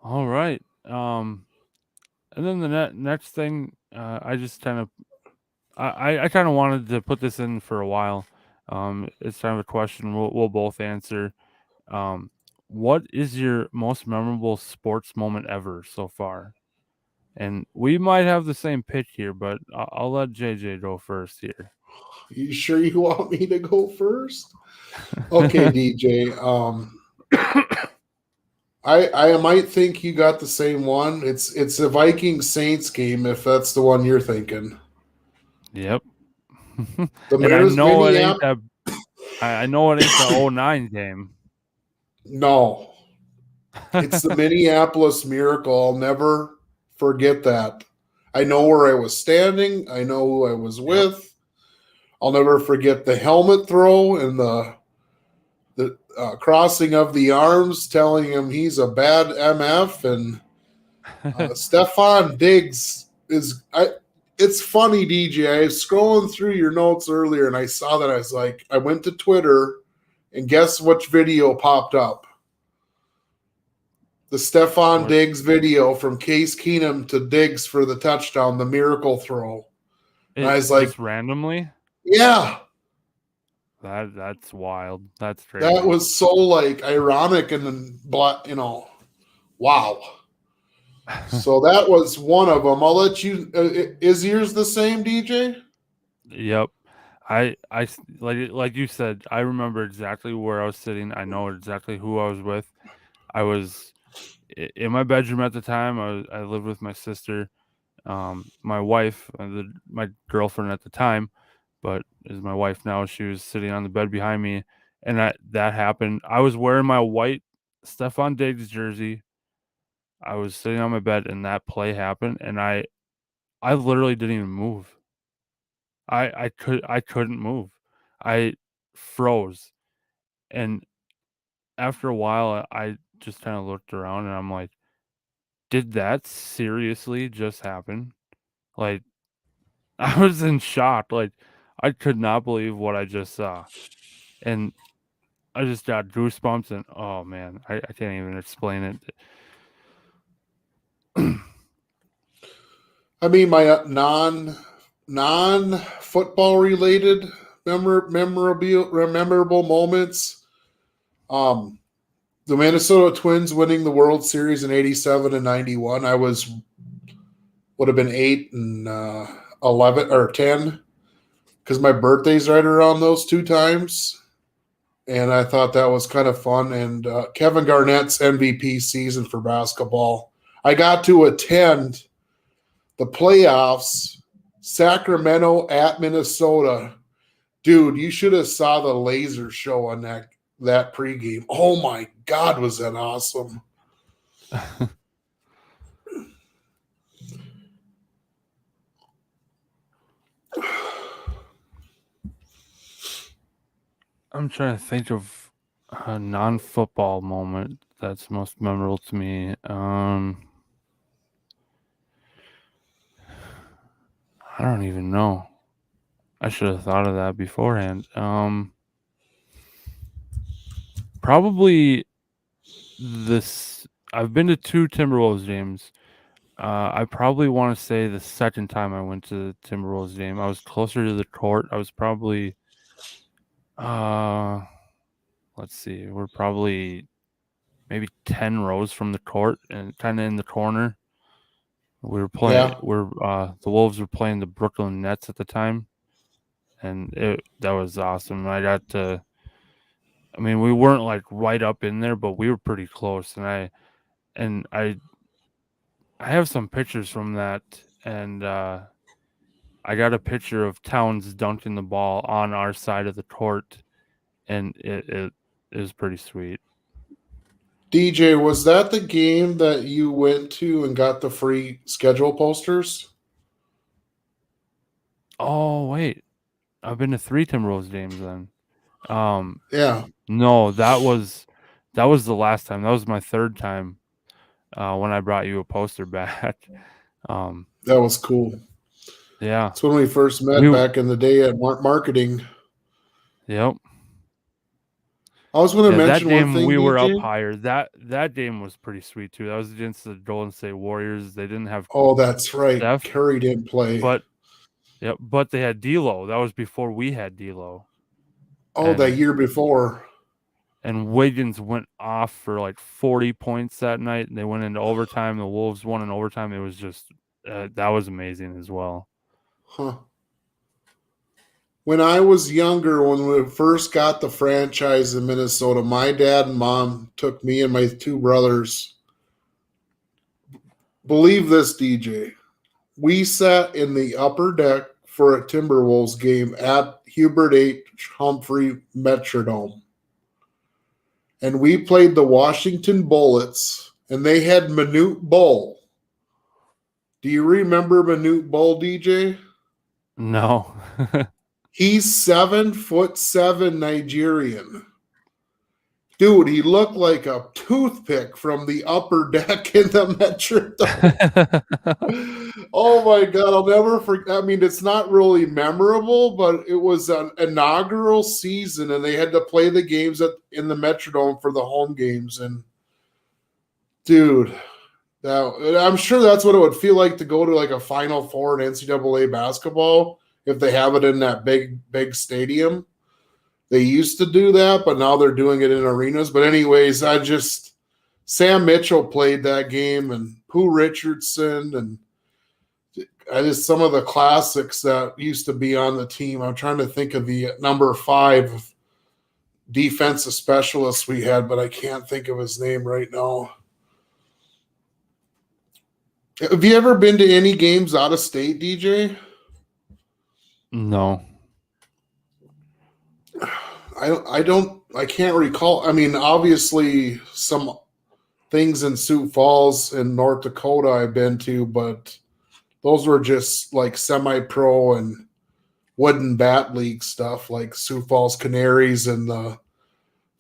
All right. And then the next thing, I just kind of, I kind of wanted to put this in for a while. It's kind of a question we'll both answer. What is your most memorable sports moment ever so far? And we might have the same pick here, but I'll let JJ go first here. You sure you want me to go first? Okay, DJ. I might think you got the same one. It's the Vikings Saints game, if that's the one you're thinking. Yep. And I know it ain't that. I know it ain't the 09 game. No, it's the Minneapolis Miracle. I'll never forget that. I know where I was standing. I know who I was with. I'll never forget the helmet throw and the crossing of the arms, telling him he's a bad MF. And Stephon Diggs it's funny, DJ. I was scrolling through your notes earlier and I saw that. I was like, I went to Twitter and guess which video popped up? The Stephon Diggs video from Case Keenum to Diggs for the touchdown, the miracle throw. And I was like, just randomly? Yeah. That's wild. That's crazy. That was so like ironic and then wow. So that was one of them. I'll let you. Is yours the same, DJ? Yep. I like you said. I remember exactly where I was sitting. I know exactly who I was with. I was in my bedroom at the time. I lived with my sister, my wife, my girlfriend at the time, but is my wife now. She was sitting on the bed behind me, and that happened. I was wearing my white Stephon Diggs jersey. I was sitting on my bed, and that play happened, and I literally didn't even move. I couldn't move. I froze, and after a while, I just kind of looked around, and I'm like, "Did that seriously just happen?" Like, I was in shock. Like, I could not believe what I just saw, and I just got goosebumps. And oh man, I can't even explain it. I mean, my non football related memorable moments. The Minnesota Twins winning the World Series in '87 and '91. I would have been 8 and 11 or 10 because my birthday's right around those 2 times. And I thought that was kind of fun. And Kevin Garnett's MVP season for basketball. I got to attend the playoffs, Sacramento at Minnesota. Dude, you should have saw the laser show on that pregame. Oh my God, was that awesome. I'm trying to think of a non-football moment that's most memorable to me. I don't even know. I should have thought of that beforehand. Probably this. I've been to 2 Timberwolves games. I probably want to say the second time I went to the Timberwolves game, I was closer to the court. I was probably, let's see, we're probably maybe 10 rows from the court and kind of in the corner. We were playing. Yeah. The Wolves were playing the Brooklyn Nets at the time, and that was awesome. I got to. I mean, we weren't like right up in there, but we were pretty close. And I have some pictures from that, and I got a picture of Towns dunking the ball on our side of the court, and it was pretty sweet. DJ, was that the game that you went to and got the free schedule posters? Oh wait, I've been to 3 Timberwolves games then. Yeah. No, that was the last time. That was my 3rd time when I brought you a poster back. That was cool. Yeah. That's when we first met back in the day at marketing. Yep. I was going to mention that game one thing, we were DJ. up higher. That game was pretty sweet too. That was against the Golden State Warriors. They didn't have that's right. Steph, Curry didn't play. but they had D'Lo. That was before we had D'Lo. That year before. And Wiggins went off for like 40 points that night. They went into overtime. The Wolves won in overtime. It was just that was amazing as well. Huh. When I was younger, when we first got the franchise in Minnesota, my dad and mom took me and my 2 brothers. Believe this, DJ. We sat in the upper deck for a Timberwolves game at Hubert H. Humphrey Metrodome. And we played the Washington Bullets, and they had Manute Bol. Do you remember Manute Bol, DJ? No. He's 7'7" Nigerian. Dude, he looked like a toothpick from the upper deck in the Metrodome. Oh my God, I'll never forget. I mean, it's not really memorable, but it was an inaugural season, and they had to play the games in the Metrodome for the home games. And dude, I'm sure that's what it would feel like to go to like a Final Four in NCAA basketball if they have it in that big stadium. They used to do that, but now they're doing it in arenas. But anyways, Sam Mitchell played that game, and Pooh Richardson, and some of the classics that used to be on the team. I'm trying to think of the number 5 defensive specialist we had, but I can't think of his name right now. Have you ever been to any games out of state, DJ? No. I can't recall. I mean, obviously some things in Sioux Falls in North Dakota I've been to, but those were just like semi-pro and wooden bat league stuff, like Sioux Falls Canaries and the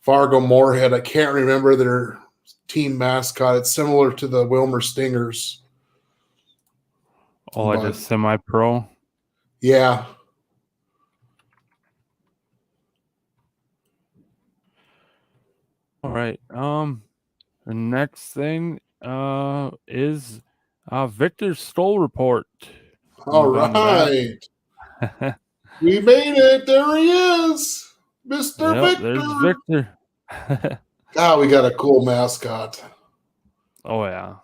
Fargo Moorhead. I can't remember their team mascot. It's similar to the Wilmer Stingers. Oh, like a semi-pro? Yeah. All right. The next thing is Viktor's Skol report. All right. We made it. There he is. Mr. Viktor. There's Viktor. We got a cool mascot. Oh, yeah.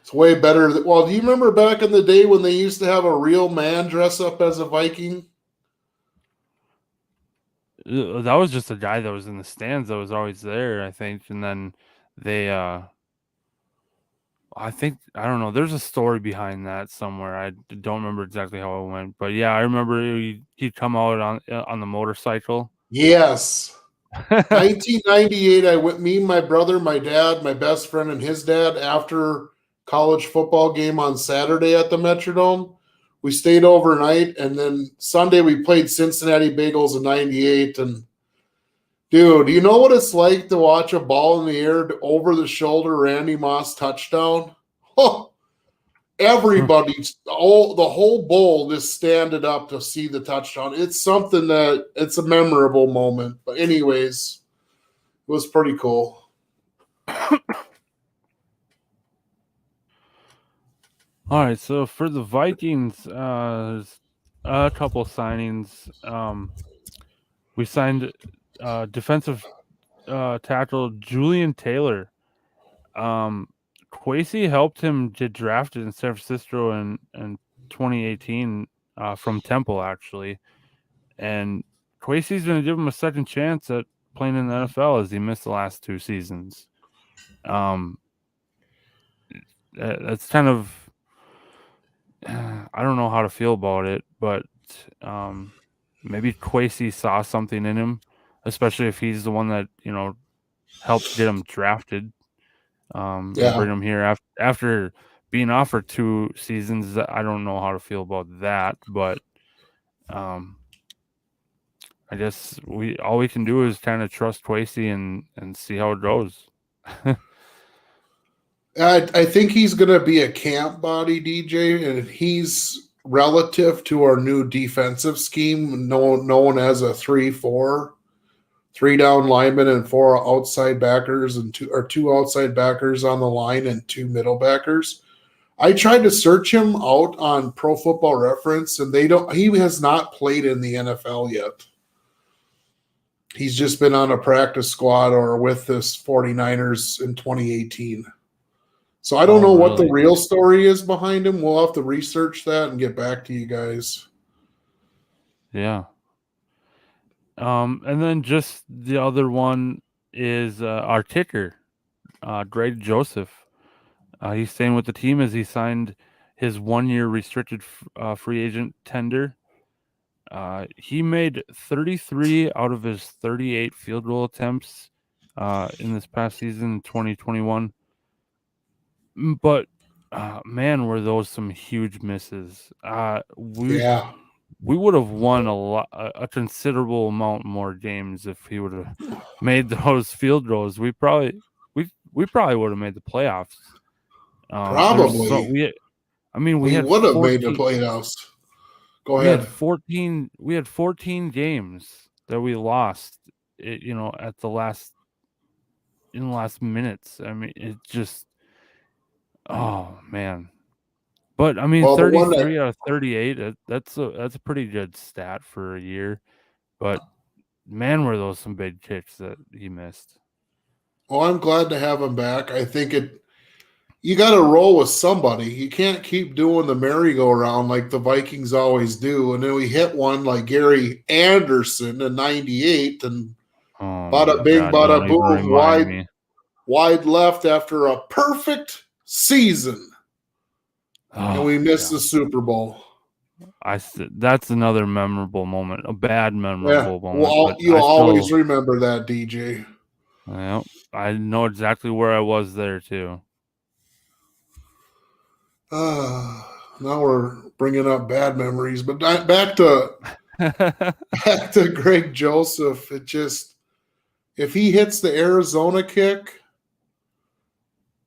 It's way better. Do you remember back in the day when they used to have a real man dress up as a Viking? That was just a guy that was in the stands that was always there, I think. And then they, I don't know. There's a story behind that somewhere. I don't remember exactly how it went. But yeah, I remember he'd come out on the motorcycle. Yes. 1998, I went, me, my brother, my dad, my best friend, and his dad, after college football game on Saturday at the Metrodome. We stayed overnight, and then Sunday we played Cincinnati Bengals in 98. And dude, you know what it's like to watch a ball in the air over the shoulder Randy Moss touchdown? Oh, everybody, the whole bowl just standed up to see the touchdown. It's something it's a memorable moment. But anyways, was pretty cool. All right, so for the Vikings, there's a couple signings. We signed defensive tackle Julian Taylor. Kwesi helped him get drafted in San Francisco in 2018 from Temple, actually. And Kwesi's going to give him a second chance at playing in the NFL as he missed the last 2 seasons. That's kind of I don't know how to feel about it, but maybe Kwesi saw something in him, especially if he's the one that helped get him drafted. And bring him here after being off for 2 seasons. I don't know how to feel about that, but I guess all we can do is kind of trust Kwesi and see how it goes. I think he's going to be a camp body, DJ, and he's relative to our new defensive scheme known as a 3-4, 3 down linemen and 4 outside backers and 2 outside backers on the line and 2 middle backers. I tried to search him out on Pro Football Reference, and he has not played in the NFL yet. He's just been on a practice squad or with this 49ers in 2018. So I don't know what the real story is behind him. We'll have to research that and get back to you guys. Yeah. And then just the other one is our kicker, Greg Joseph. He's staying with the team as he signed his 1-year restricted free agent tender. He made 33 out of his 38 field goal attempts in this past season, 2021. But man, were those some huge misses. We would have won a considerable amount more games if he would have made those field goals. We probably would have made the playoffs. Probably. We would have made the playoffs. Go ahead. We had 14 games that we lost. In the last minutes. I mean, it just. Oh man. But 33 out of 38, that's a pretty good stat for a year. But man, were those some big kicks that he missed. Well, I'm glad to have him back. I think you got to roll with somebody. You can't keep doing the merry-go-round like the Vikings always do. And then we hit one like Gary Anderson in 98 and bada bing, bada boom, wide left after a perfect season. And we missed the Super Bowl. That's another memorable moment, a bad memorable moment. Well, you'll always remember that, DJ. Yeah, I know exactly where I was there too. Now we're bringing up bad memories, but back to Greg Joseph. If he hits the Arizona kick,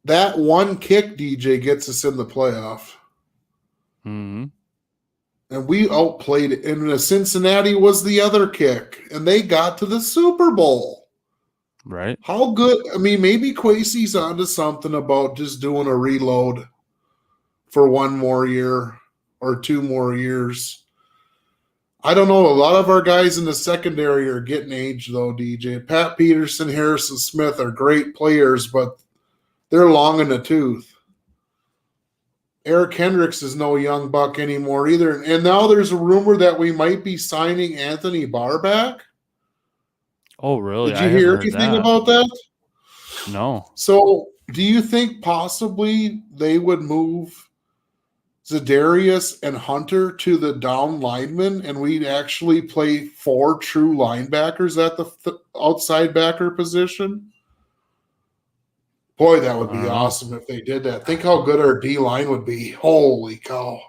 that one kick, DJ, gets us in the playoff. Mm-hmm. And we outplayed it. And the Cincinnati was the other kick. And they got to the Super Bowl. Right. How good? Maybe Kwesi's onto something about just doing a reload for 1 more year or 2 more years. I don't know. A lot of our guys in the secondary are getting aged, though, DJ. Pat Peterson, Harrison Smith are great players, but they're long in the tooth. Eric Hendricks is no young buck anymore either. And now there's a rumor that we might be signing Anthony Barr back. Oh, really? Did you hear anything about that? No. So do you think possibly they would move Za'Darius and Hunter to the down linemen and we'd actually play 4 true linebackers at the outside backer position? Boy, that would be awesome if they did that. Think how good our D-line would be. Holy cow.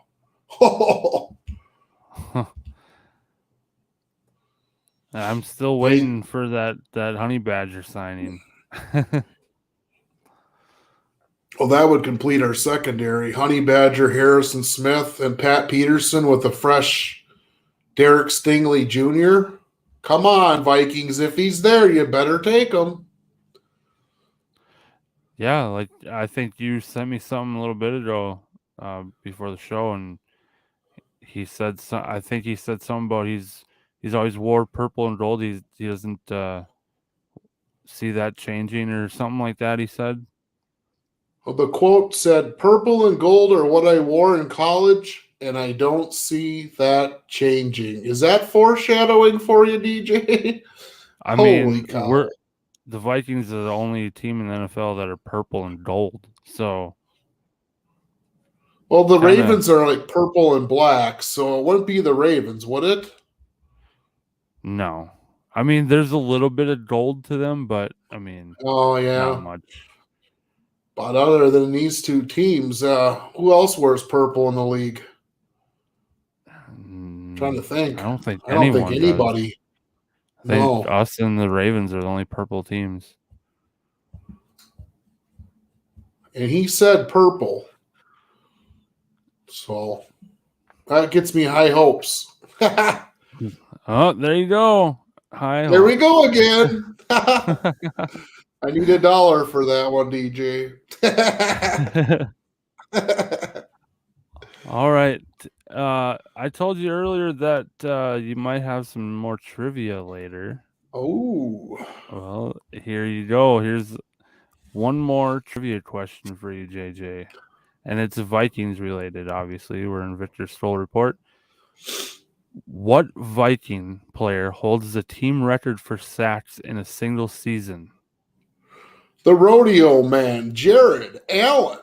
I'm still waiting for that Honey Badger signing. Well, that would complete our secondary. Honey Badger, Harrison Smith, and Pat Peterson with a fresh Derek Stingley Jr. Come on, Vikings. If he's there, you better take him. Yeah, like I think you sent me something a little bit ago before the show, and he said I think he said something about he's always wore purple and gold. He doesn't see that changing or something like that. He said. Well, the quote said, "Purple and gold are what I wore in college, and I don't see that changing." Is that foreshadowing for you, DJ? I Holy mean, cow. the Vikings are the only team in the NFL that are purple and gold. So Well, the kind of Ravens are like purple and black, so it wouldn't be the Ravens, would it? no. I mean, there's a little bit of gold to them, but I mean, Oh, not yeah. much. But other than these two teams, who else wears purple in the league? Trying to I think. don't think I don't think anyone does. anybody. I think No. us and the Ravens are the only purple teams. And he said purple. So that gets me high hopes. Oh, there you go. Hi. There we go again. I need $1 for that one, DJ. All right. I told you earlier that you might have some more trivia later. Oh. Well, here you go. Here's one more trivia question for you, JJ. And it's Vikings related, obviously. We're in Viktor's Skol report. What Viking player holds the team record for sacks in a single season? The rodeo man, Jared Allen.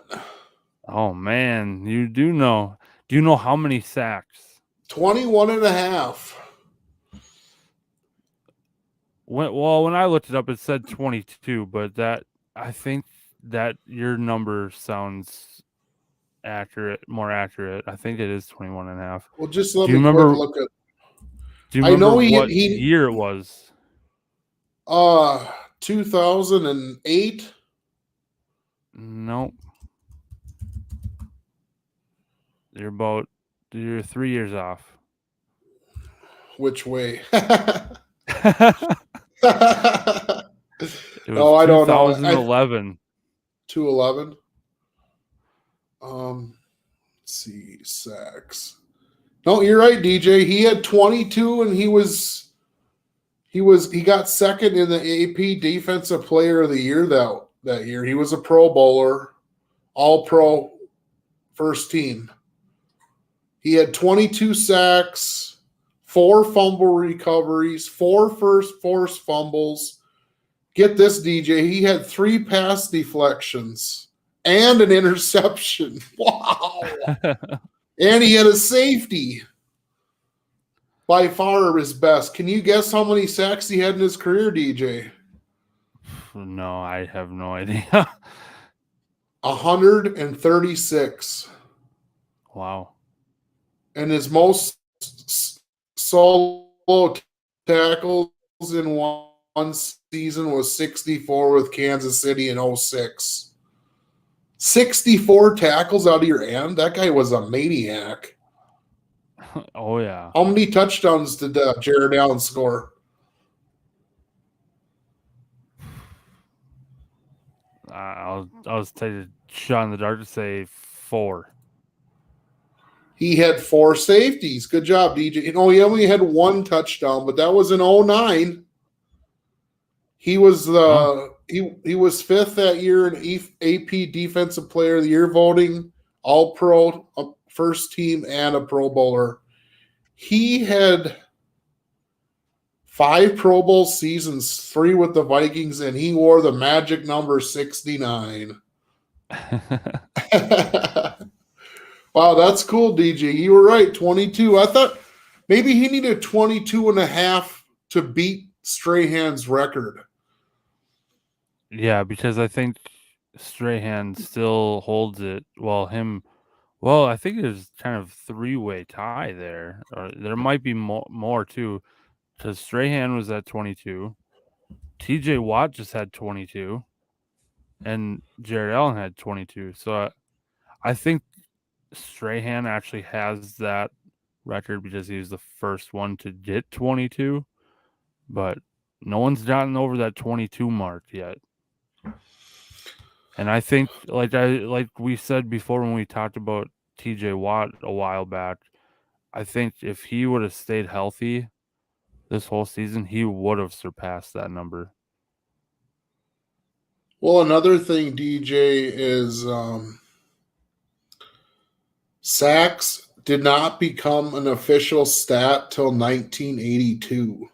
Oh, man. You do know. Do you know how many sacks? 21 and a half. When I looked it up, it said 22, but I think that your number sounds more accurate. I think it is 21 and a half. Well, just let Do you me quick remember look at. do you I know remember what he year it was? 2008. Nope. You're 3 years off. Which way? It was No, I don't know. 2011. 211. Let's see, sacks. No, you're right, DJ. He had 22, and he got second in the AP Defensive Player of the Year that year. He was a Pro Bowler, All Pro, first team. He had 22 sacks, 4 fumble recoveries, 4 first forced fumbles. Get this, DJ. He had 3 pass deflections and an interception. Wow. And he had a safety. By far his best. Can you guess how many sacks he had in his career, DJ? No, I have no idea. 136. Wow. And his most solo tackles in one season was 64 with Kansas City in 06. 64 tackles out of your end? That guy was a maniac. Oh, yeah. How many touchdowns did Jared Allen score? I'll take a shot in the dark to say 4. He had 4 safeties. Good job, DJ. You know, he only had 1 touchdown, but that was in 09. He was he was 5th that year in AP Defensive Player of the Year voting, All Pro, first team, and a Pro Bowler. He had 5 Pro Bowl seasons, 3 with the Vikings, and he wore the magic number 69. Wow, that's cool, DJ. You were right, 22. I thought maybe he needed 22 and a half to beat Strahan's record. Yeah, because I think Strahan still holds it. Well, I think there's kind of 3-way tie there. Or there might be more too, because Strahan was at 22. TJ Watt just had 22, and Jared Allen had 22. So I think Strahan actually has that record because he was the first one to get 22, but no one's gotten over that 22 mark yet. And I think, like we said before when we talked about TJ Watt a while back, I think if he would have stayed healthy this whole season, he would have surpassed that number. Well, another thing, DJ, is sacks did not become an official stat till 1982.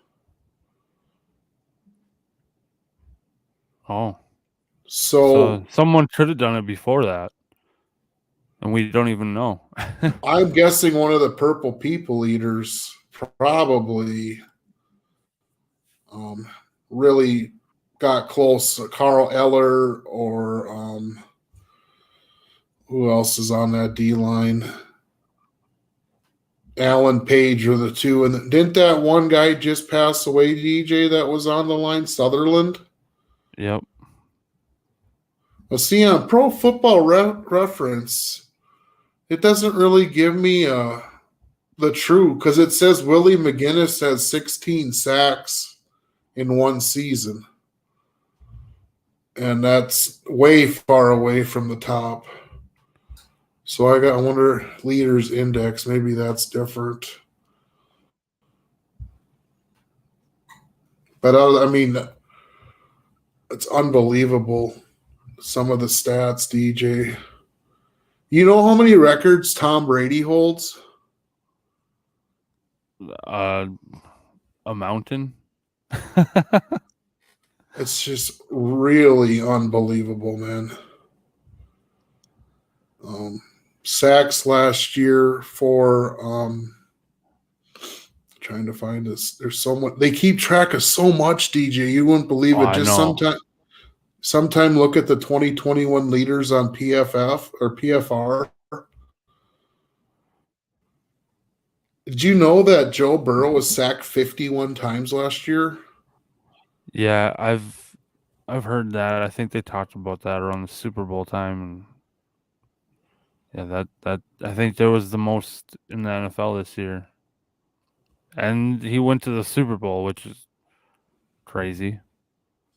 Oh, So so someone could have done it before that, and we don't even know. I'm guessing one of the Purple People Eaters probably really got close. Carl Eller or who else is on that D line? Alan Page are the two. And didn't that one guy just pass away, DJ, that was on the line? Sutherland? Yep. Well, see, on Pro Football Reference, it doesn't really give me the true, because it says Willie McGinnis has 16 sacks in one season. And that's way far away from the top. So I wonder, leaders index, maybe that's different. But I mean, it's unbelievable. Some of the stats, DJ. You know how many records Tom Brady holds? A mountain. It's just really unbelievable, man. Sacks last year for trying to find this. There's so much. They keep track of so much, DJ. You wouldn't believe it. Just sometime look at the 2021 leaders on PFF or PFR. Did you know that Joe Burrow was sacked 51 times last year? Yeah, I've heard that. I think they talked about that around the Super Bowl time, and yeah, that I think there was the most in the NFL this year. And he went to the Super Bowl, which is crazy.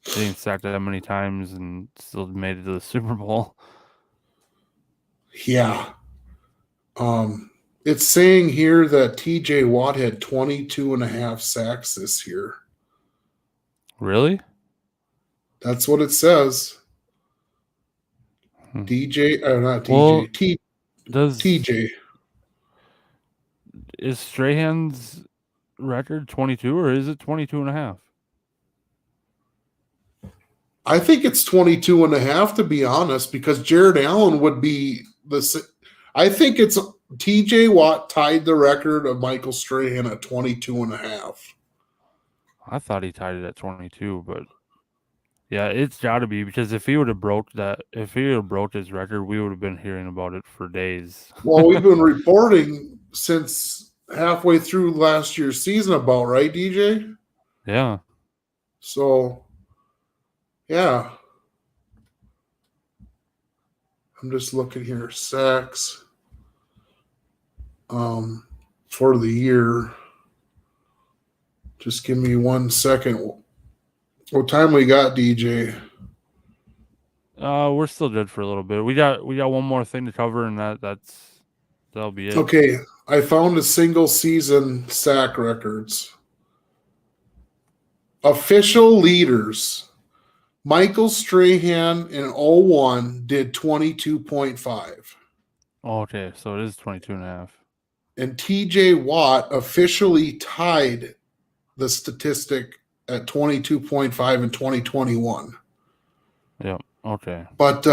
Getting sacked that many times and still made it to the Super Bowl. Yeah. It's saying here that TJ Watt had 22 and a half sacks this year. Really? That's what it says. DJ, not DJ. Well, TJ. Is Strahan's record 22 or is it 22 and a half? I think it's 22 and a half, to be honest, because Jared Allen would be I think it's TJ Watt tied the record of Michael Strahan at 22 and a half. I thought he tied it at 22, but yeah, it's got to be, because if he would have broke his record, we would have been hearing about it for days. Well, we've been reporting since halfway through last year's season about, right, DJ? Yeah. So, yeah. I'm just looking here. Sacks for the year. Just give me 1 second. What time we got, DJ? We're still good for a little bit. We got one more thing to cover, and that'll be it. Okay, I found a single season sack records. Official leaders. Michael Strahan in 01 did 22.5. Okay, so it is 22 and a half. And TJ Watt officially tied the statistic at 22.5 in 2021. Yep. Okay. But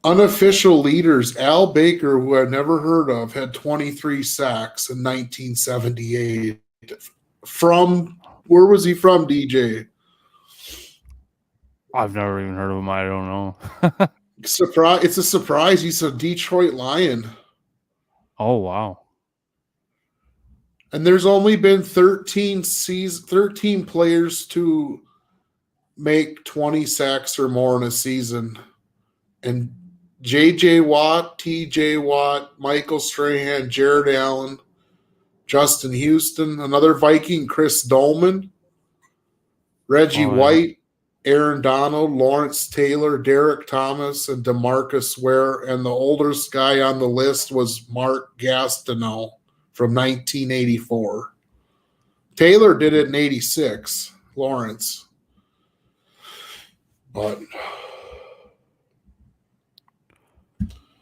unofficial leaders, Al Baker, who I've never heard of, had 23 sacks in 1978. From, where was he from, DJ? I've never even heard of him. I don't know. Surprise! It's a surprise. He's a Detroit Lion. Oh, wow. And there's only been 13 players to make 20 sacks or more in a season. And J.J. Watt, T.J. Watt, Michael Strahan, Jared Allen, Justin Houston, another Viking, Chris Dolman, Reggie White, Aaron Donald, Lawrence Taylor, Derek Thomas, and DeMarcus Ware. And the oldest guy on the list was Mark Gastineau from 1984. Taylor did it in 86, Lawrence. But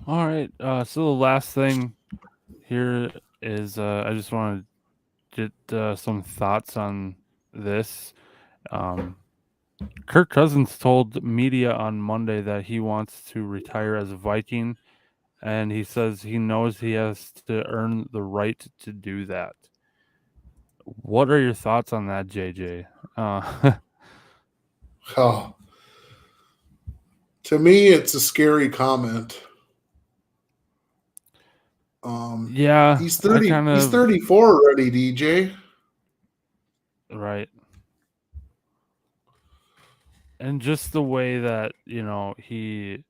all right. So the last thing here is I just want to get some thoughts on this. Kirk Cousins told media on Monday that he wants to retire as a Viking, and he says he knows he has to earn the right to do that. What are your thoughts on that, JJ? oh, to me, it's a scary comment. Yeah, he's 30. He's 34 already, DJ. Right. And just the way that, he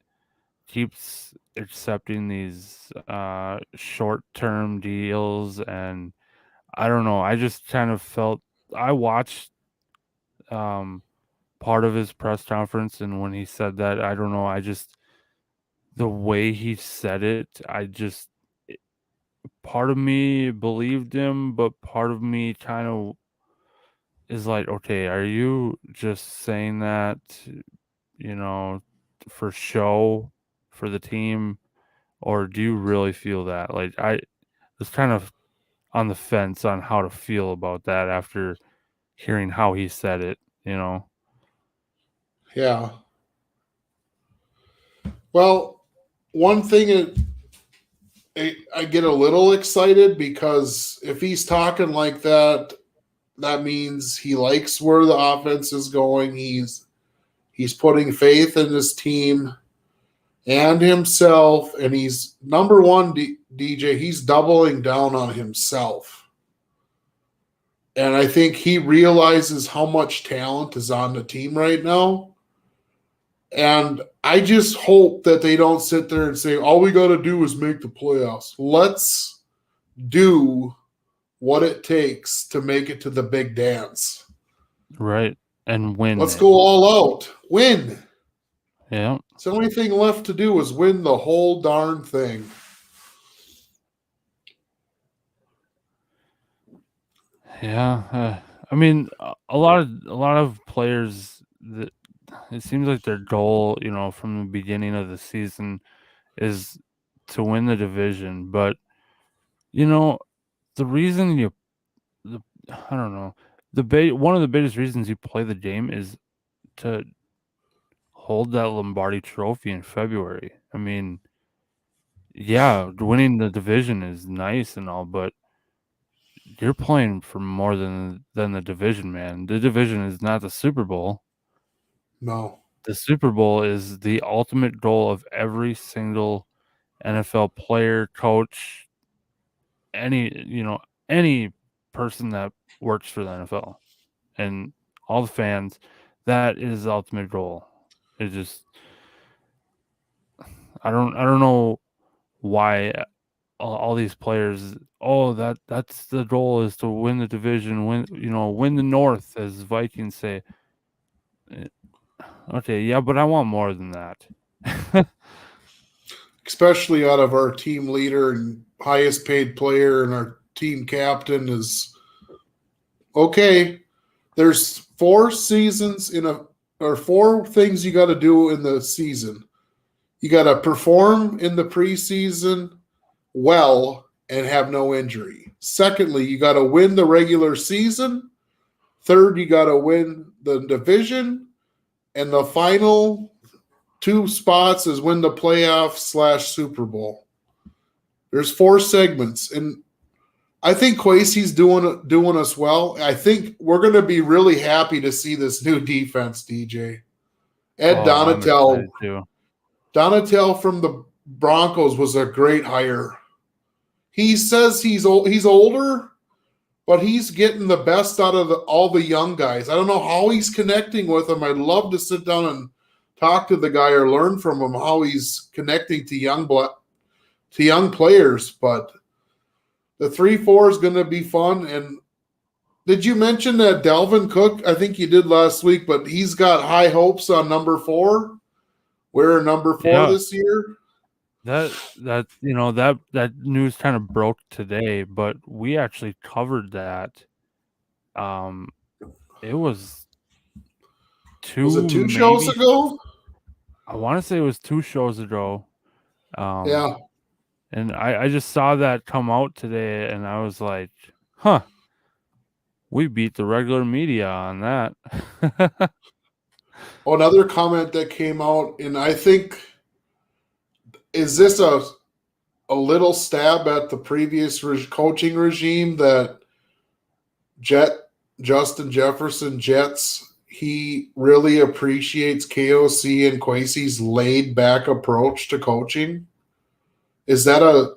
keeps accepting these short-term deals, and I don't know, I just kind of felt I watched part of his press conference, and when he said that, I don't know, the way he said it, part of me believed him, but part of me kind of is like, okay, are you just saying that, for show, for the team, or do you really feel that? Like, I was kind of on the fence on how to feel about that after hearing how he said it, Yeah. Well, one thing I get a little excited because if he's talking like that, that means he likes where the offense is going. He's putting faith in his team and himself, and he's number one, DJ. He's doubling down on himself, and I think he realizes how much talent is on the team right now. And I just hope that they don't sit there and say, all we got to do is make the playoffs. Let's do what it takes to make it to the big dance. Right. And win. Let's go all out. Win. Yeah. So the only thing left to do is win the whole darn thing. Yeah. I mean, a lot of players that it seems like their goal, from the beginning of the season is to win the division. But, the reason I don't know, one of the biggest reasons you play the game is to hold that Lombardi trophy in February. I mean, yeah, winning the division is nice and all, but you're playing for more than the division, man. The division is not the Super Bowl. No. The Super Bowl is the ultimate goal of every single NFL player, coach, any person that works for the NFL and all the fans. That is the ultimate goal. It just, I don't know why all these players, that's the goal, is to win the division, win the North, as Vikings say. Okay, yeah, but I want more than that. Especially out of our team leader and highest paid player and our team captain is okay. There's 4 seasons or 4 things you got to do in the season. You got to perform in the preseason well and have no injury. Secondly, you got to win the regular season. Third, you got to win the division. And the final 2 spots is win the playoff / Super Bowl. There's 4 segments. And I think Kwesi's doing us well. I think we're going to be really happy to see this new defense, DJ. Ed Donatel. Donatel from the Broncos was a great hire. He says he's older, but he's getting the best out of all the young guys. I don't know how he's connecting with them. I'd love to sit down and talk to the guy or learn from him how he's connecting to young players. But the 3-4 is going to be fun, and Did you mention that Dalvin Cook? I think you did last week, but he's got high hopes on number 4. We're number 4 Yeah. this year. That that news kind of broke today, but we actually covered that. It was Was it 2 shows maybe ago? I want to say it was 2 shows ago. Yeah. And I just saw that come out today, and I was like, huh, we beat the regular media on that. Another comment that came out, and I think, is this a little stab at the previous coaching regime that Justin Jefferson Jets, he really appreciates KOC and Kwesi's laid back approach to coaching? Is that a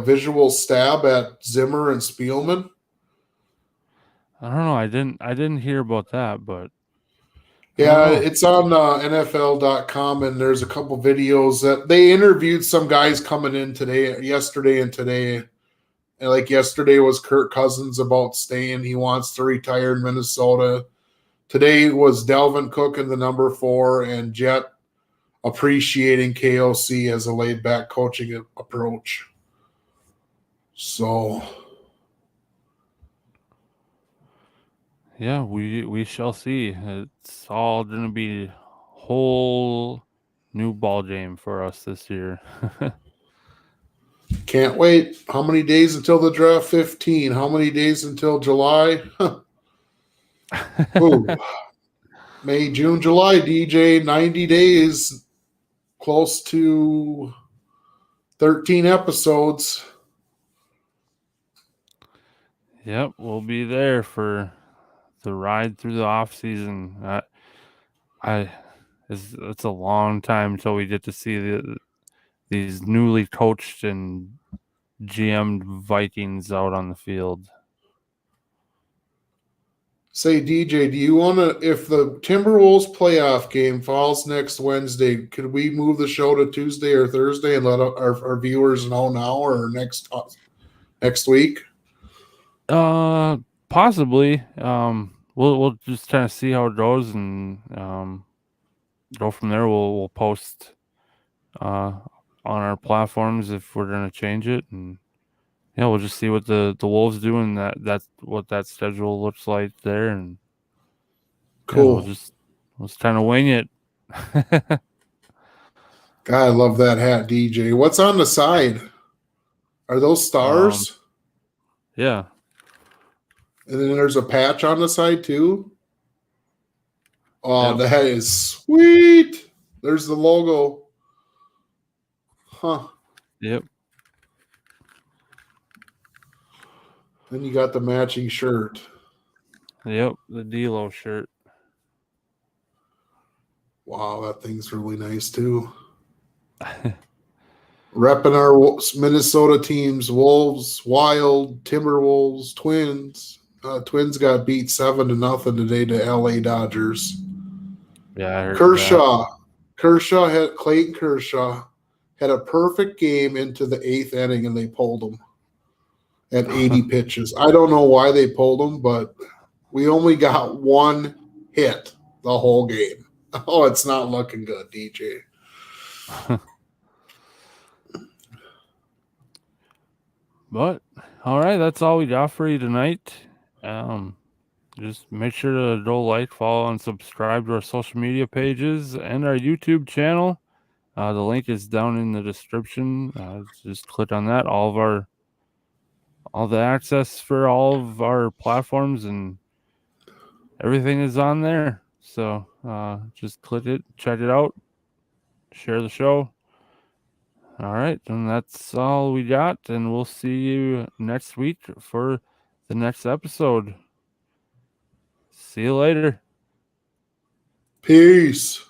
visual stab at Zimmer and Spielman? I don't know. I didn't hear about that, but Yeah, it's on NFL.com, and there's a couple videos that they interviewed some guys coming in yesterday and today. And like yesterday was Kirk Cousins about staying. He wants to retire in Minnesota. Today was Dalvin Cook in the number 4 and Jet appreciating KOC as a laid-back coaching approach. So, yeah, we shall see. It's all going to be whole new ball game for us this year. can't wait. How many days until the draft? 15. How many days until July? Ooh. May, June, July, DJ, 90 days, close to 13 episodes. Yep, we'll be there for the ride through the off season. It's a long time until we get to see these newly coached and GM'd Vikings out on the field. Say, DJ, do you want to, if the Timberwolves playoff game falls next Wednesday, could we move the show to Tuesday or Thursday and let our viewers know now or next week? Possibly. We'll just kind of see how it goes and go from there. We'll post on our platforms if we're gonna change it, and yeah, we'll just see what the Wolves do, and that's what that schedule looks like there, and cool. Yeah, we'll just kind of wing it. God, I love that hat, DJ. What's on the side? Are those stars? Yeah. And then there's a patch on the side too. Oh, Yep. That is sweet. There's the logo. Huh. Yep. Then you got the matching shirt. Yep, the D-Lo shirt. Wow, that thing's really nice too. Repping our Minnesota teams: Wolves, Wild, Timberwolves, Twins. Twins got beat 7-0 today to LA Dodgers. Yeah, I heard Clayton Kershaw had a perfect game into the 8th inning, and they pulled him at 80 pitches. I don't know why they pulled him, but we only got one hit the whole game. Oh, it's not looking good, DJ. But all right, that's all we got for you tonight. Just make sure to go like, follow, and subscribe to our social media pages and our YouTube channel. The link is down in the description. Just click on that. All the access for all of our platforms and everything is on there. So just click it, check it out, share the show. All right, and that's all we got, and we'll see you next week for the next episode. See you later. Peace.